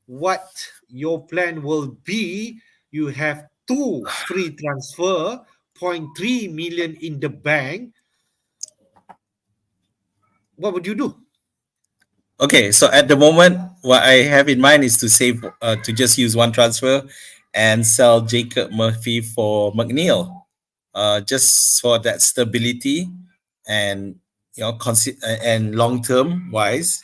What your plan will be? You have 2 free transfer, 0.3 million in the bank. What would you do? Okay, so at the moment, what I have in mind is to save, to just use one transfer and sell Jacob Murphy for McNeil, just for that stability, and and long term wise,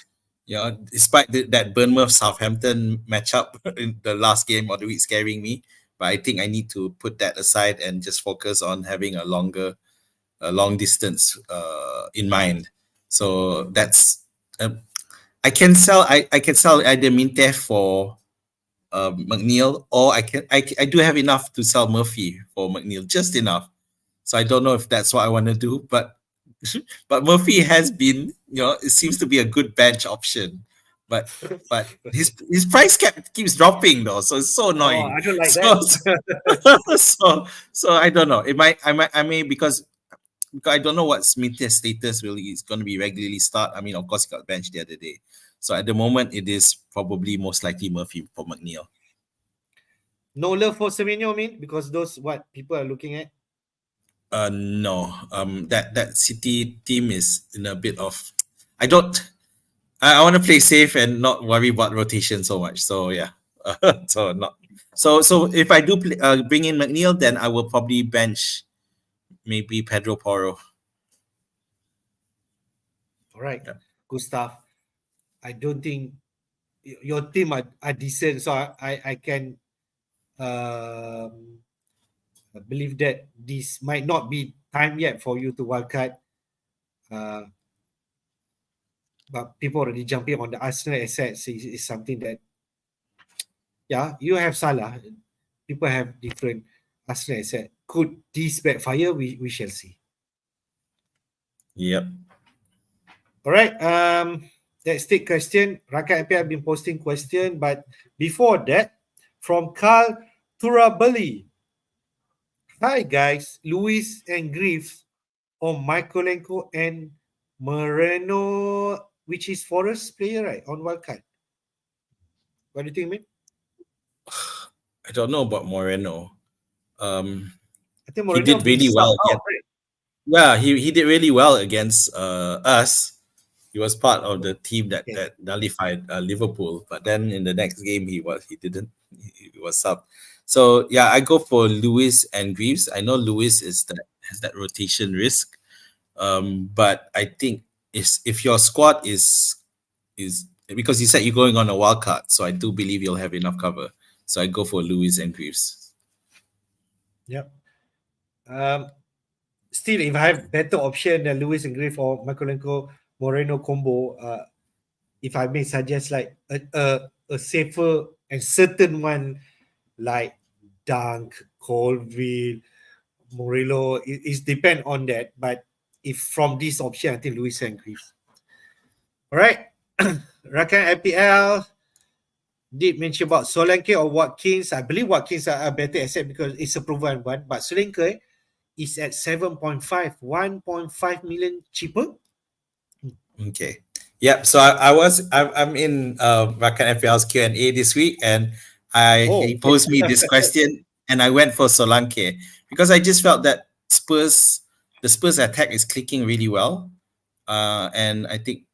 despite that Bournemouth Southampton matchup in the last game of the week scaring me, but I think I need to put that aside and just focus on having a long distance in mind. So that's I can sell either Mintef for McNeil, or I do have enough to sell Murphy for McNeil, just enough. So I don't know if that's what I want to do, but Murphy has been, it seems to be a good bench option, but his price cap keeps dropping though, so it's so annoying. I don't like that. So I don't know. I may because I don't know what Smith's status really is going to be regularly start. I mean, of course, he got benched the other day. So at the moment, it is probably most likely Murphy for McNeil. No love for Semenyo, because those what people are looking at? No. That City team is in a bit of... I want to play safe and not worry about rotation so much. So yeah. So if I do bring in McNeil, then I will probably bench maybe Pedro Porro. All right, Gustav. I don't think your team are decent, so I can believe that this might not be time yet for you to wildcard. But people already jumping on the Arsenal assets is something that, you have Salah. People have different Arsenal assets. Could this backfire? We shall see. Yep. All right. Let's take question. Rakan MP have been posting question, but before that, from Carl Turabali. Hi guys, Luis and Griffs, or Michaelenko and Moreno, which is Forest player, right, on Wildcard. What do you think, mate? I don't know about Moreno. I I think He Mourinho did been really subbed well out, against. right? Yeah, he did really well against us. He was part of the team that Okay. that nullified Liverpool, but then in the next game he didn't he was sub. So yeah, I go for Lewis and Greaves. I know Lewis has that rotation risk, but I think if your squad is because you said you're going on a wild card, so I do believe you'll have enough cover. So I go for Lewis and Greaves. Yep. Still, if I have better option than Lewis and Griff or Makolenko Moreno combo, if I may suggest like a safer and certain one like Dunk, Colville, Murillo, it depend on that. But if from this option, I think Lewis and Griff. All right. Rakan FPL did mention about Solanke or Watkins. I believe Watkins are a better asset because it's a proven one. But Solanke is at 7.5, 1.5 million cheaper. Okay. Yep. So I'm in Rakan FPL's Q&A this week, and he Okay. posed me this question, and I went for Solanke because I just felt that the Spurs attack is clicking really well, and I think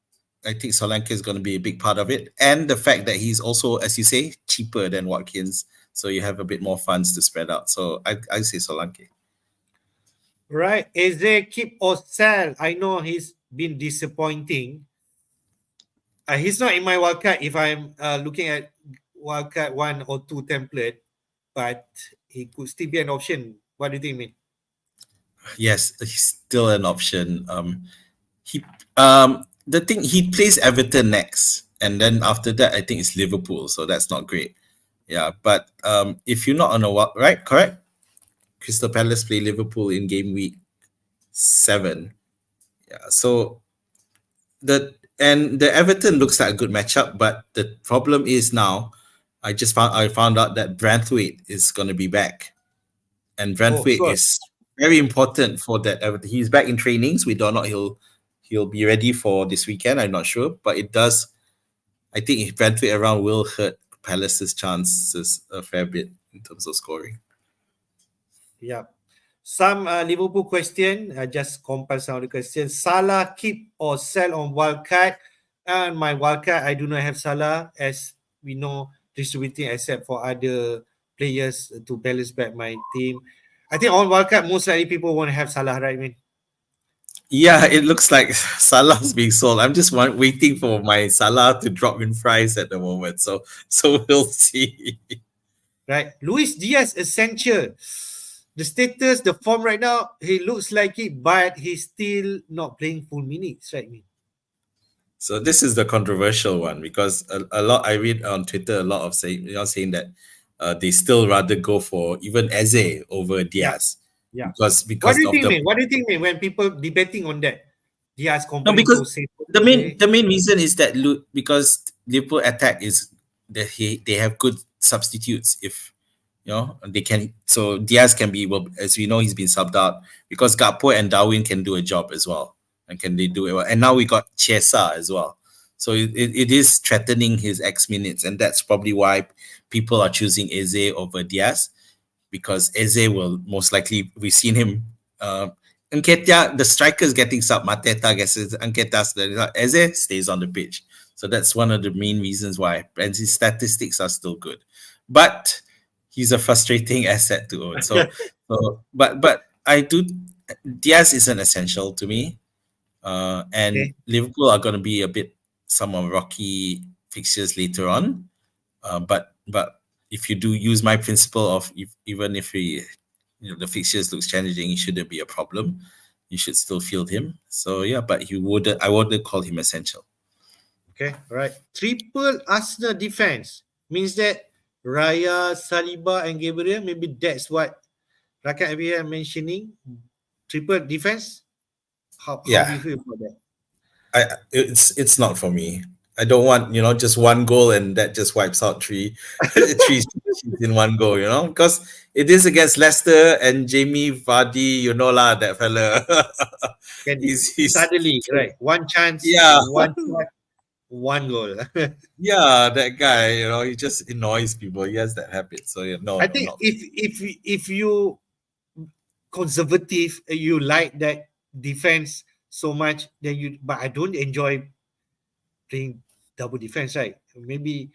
Solanke is going to be a big part of it, and the fact that he's also, as you say, cheaper than Watkins, so you have a bit more funds to spread out. So I say Solanke. Right. Is there keep or sell? I know he's been disappointing. He's not in my wildcard if I'm looking at wildcard 1 or 2 template, but he could still be an option. What do you think, man? Yes, he's still an option. He the thing, he plays Everton next, and then after that I think it's Liverpool, so that's not great. Yeah, but if you're not on a right, correct, Crystal Palace play Liverpool in game week 7. Yeah, so the Everton looks like a good matchup, but the problem is now I found out that Branthwaite is going to be back, and Oh, Branthwaite sure. is very important for that. He's back in trainings. We don't know he'll be ready for this weekend. I'm not sure, but it does. I think if Branthwaite around will hurt Palace's chances a fair bit in terms of scoring. Yeah. Some Liverpool question. Just compile some of the questions. Salah keep or sell on wildcard. And my wildcard, I do not have Salah as we know distributing except for other players to balance back my team. I think on wildcard, most likely people won't have Salah, right? I mean, Yeah, it looks like Salah's being sold. I'm just waiting for my Salah to drop in price at the moment. So we'll see. right? Luis Diaz essential. The status, the form right now, he looks like it, but he's still not playing full minutes, right? I mean, So this is the controversial one because a lot I read on Twitter a lot of saying that they still rather go for even Eze over yeah, Diaz yeah. What because do you of think, the man? What do you think, man, when people debating on that? Diaz no, comparing because to say the main reason is that because Liverpool attack is that they have good substitutes. If they can, so Diaz can be, well, as we know, he's been subbed out because Gakpo and Darwin can do a job as well, and can they do it well? And now we got Chiesa as well, so it is threatening his X minutes, and that's probably why people are choosing Eze over Diaz, because Eze will most likely, we've seen him. Nketiah, the striker's getting sub. Mateta gets it. Nketiah, Eze stays on the pitch. So that's one of the main reasons why. And his statistics are still good, but he's a frustrating asset to own. But I do. Diaz is an essential to me, and okay. Liverpool are going to be a bit some of rocky fixtures later on. But if you do use my principle of even if the fixtures looks challenging, it shouldn't be a problem. You should still field him. So yeah, but I wouldn't call him essential. Okay, all right. Triple Arsenal defense means that Raya, Saliba, and Gabriel. Maybe that's what Rakan Abia mentioning. Triple defense. How do Yeah, you feel about that? it's not for me. I don't want just one goal and that just wipes out three sheets in one goal. Because it is against Leicester and Jamie Vardy. That fella. Can he's suddenly right one chance, yeah. one shot, one goal. Yeah, that guy, he just annoys people. He has that habit. So yeah, no, I no, think not. if you conservative. You like that defense so much, but I don't enjoy playing double defense, right? Maybe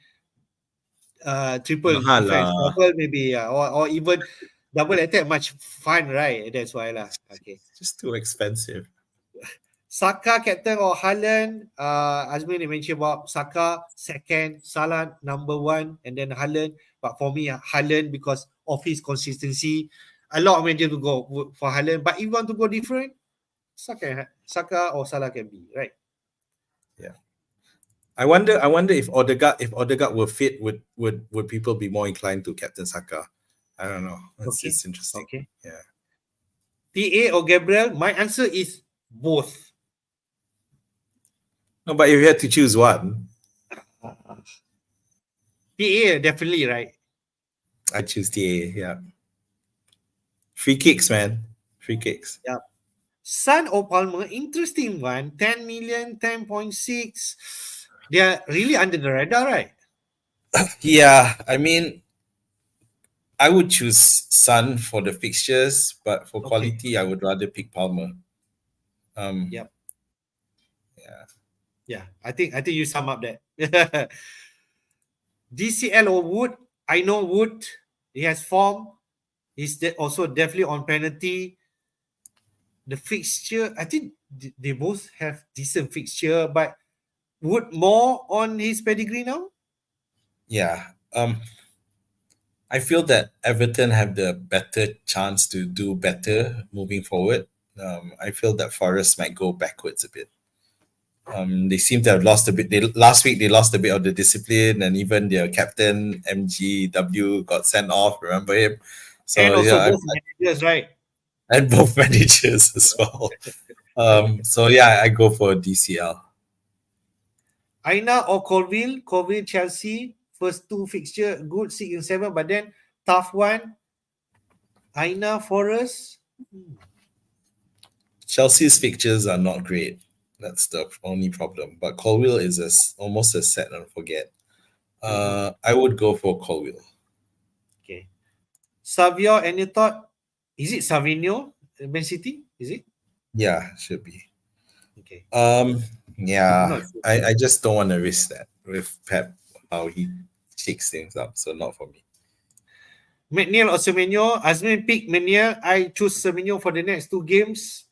triple Mahal defense, lah. double maybe, or even double attack, much fun, right? That's why lah. Okay. Just too expensive. Saka captain or Haaland? Azmin mentioned about Saka second, Salah number one, and then Haaland. But for me, Haaland because of his consistency. A lot of managers will go for Haaland. But if you want to go different, Saka or Salah can be, right? Yeah. I wonder if Odegaard were fit, would people be more inclined to captain Saka? I don't know. It's interesting. Okay. Yeah. TA or Gabriel? My answer is both. No, but if you had to choose one, TA definitely, right? I choose TA. Yeah. Free kicks, man. Free kicks. Yeah. Son or Palmer, interesting one. 10 million, 10.6. They are really under the radar, right? Yeah, I mean, I would choose Sun for the fixtures, but for quality, I would rather pick Palmer. Yep. Yeah. Yeah, I think you sum up that. DCL or Wood? I know Wood. He has form. He's also definitely on penalty. The fixture, I think they both have decent fixture, but Wood more on his pedigree now? Yeah. I feel that Everton have the better chance to do better moving forward. I feel that Forest might go backwards a bit. They seem to have lost a bit. Last week they lost a bit of the discipline, and even their captain MGW got sent off. Remember him? So And also yeah, both managers, right? and both managers as well. So yeah, I go for DCL. Aina or Colville? Colville, Chelsea. First two fixture, good 6 and 7, but then tough one. Aina, Forest. Chelsea's fixtures are not great. That's the only problem. But Colville is almost a set and forget. I would go for Colville. Okay. Savio, any thought? Is it Savinho, Man City? Is it? Yeah, should be. Okay. Yeah, Sure. I just don't want to risk that with Pep, how he shakes things up. So not for me. McNeil or Semenyo? Azmin pick McNeil. I choose Semenyo for the next two games.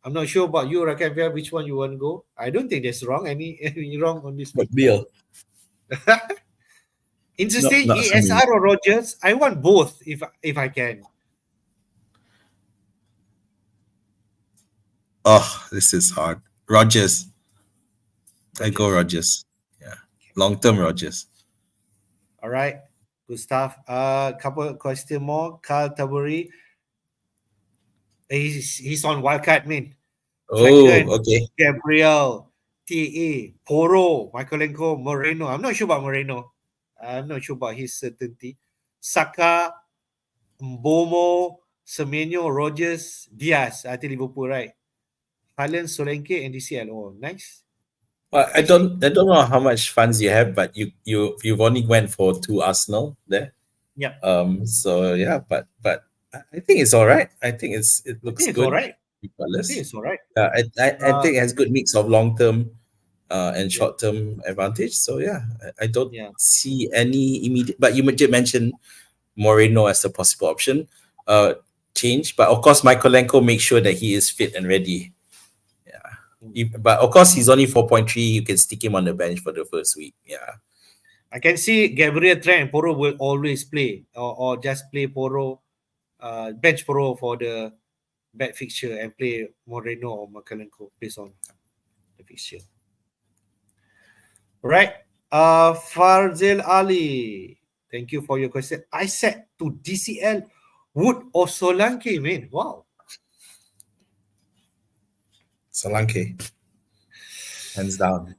I'm not sure about you, Rakan, which one you want to go. I don't think there's wrong. Any wrong on this one? McNeil. Interesting. Not ESR or Rogers? I want both if I can. Oh, this is hard. Rogers. I go Rogers. Yeah. Long-term Rogers. All right. Good stuff. Couple of question more. Carl Taburi. He's on Wildcard, man. Oh, okay. Gabriel, TA, Poro, Michaelenko, Moreno. I'm not sure about Moreno. I'm not sure about his certainty. Saka, Mbomo, Semenyo, Rogers, Diaz. I think Liverpool, right? Haaland, Solanke, and DCL. Oh, nice. Well, I don't know how much funds you have, but you've only went for 2 Arsenal there. Yeah. So yeah, but I think it's all right. I think it looks good. All right. I think it's all right. I think it has good mix of long term and short term advantage. So yeah, I don't see any immediate. But you did mention Moreno as a possible option. Change, but of course Michaelenko makes sure that he is fit and ready. But of course, he's only 4.3. You can stick him on the bench for the first week. Yeah. I can see Gabriel Trent and Poro will always play or just play Poro, bench Poro for the bad fixture and play Moreno or Michaelenko based on the fixture. Right. Farzil Ali. Thank you for your question. I said to DCL, Wood or Solanke, man. Wow. Solanke. Hands down.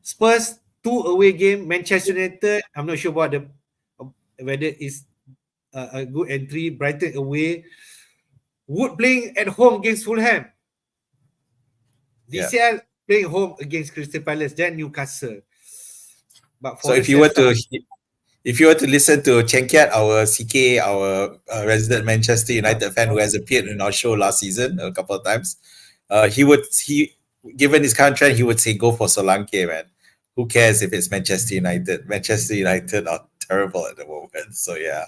Spurs 2 away game. Manchester United. I'm not sure about whether it's a good entry. Brighton away. Wood playing at home against Fulham. DCL playing home against Crystal Palace, then Newcastle. But so if you were if you were to listen to Chenkiat, our CK, our resident Manchester United fan who has appeared in our show last season a couple of times, he given his contract, he would say go for Solanke, man. Who cares if it's Manchester United? Manchester United are terrible at the moment. So yeah.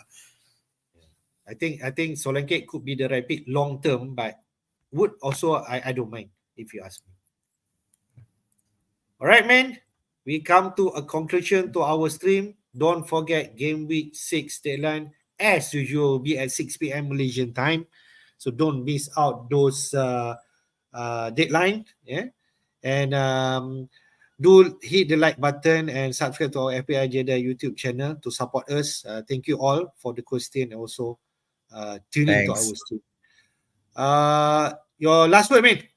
I think Solanke could be the right pick long term, but Wood also I don't mind if you ask me. All right, man. We come to a conclusion to our stream. Don't forget Gameweek 6 deadline as usual will be at 6 p.m. Malaysian time. So don't miss out those deadline. Yeah. And do hit the like button and subscribe to our FPL Jedi YouTube channel to support us. Thank you all for the question and also tuning to our Thanks. stream. Your last word, mate.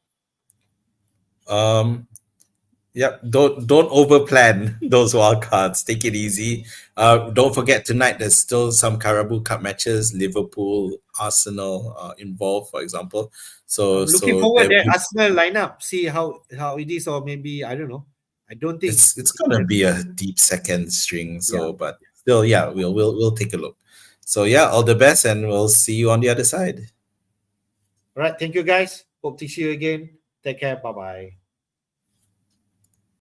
Yep. Don't overplan those wild cards. Take it easy. Don't forget tonight there's still some Carabao Cup matches, Liverpool, Arsenal involved, for example. So Looking forward there- that Arsenal lineup, see how it is, or maybe I don't know. I don't think it's gonna be a deep second string. So, Yeah. but still, yeah, we'll take a look. So yeah, all the best, and we'll see you on the other side. All right, thank you guys. Hope to see you again. Take care. Bye bye.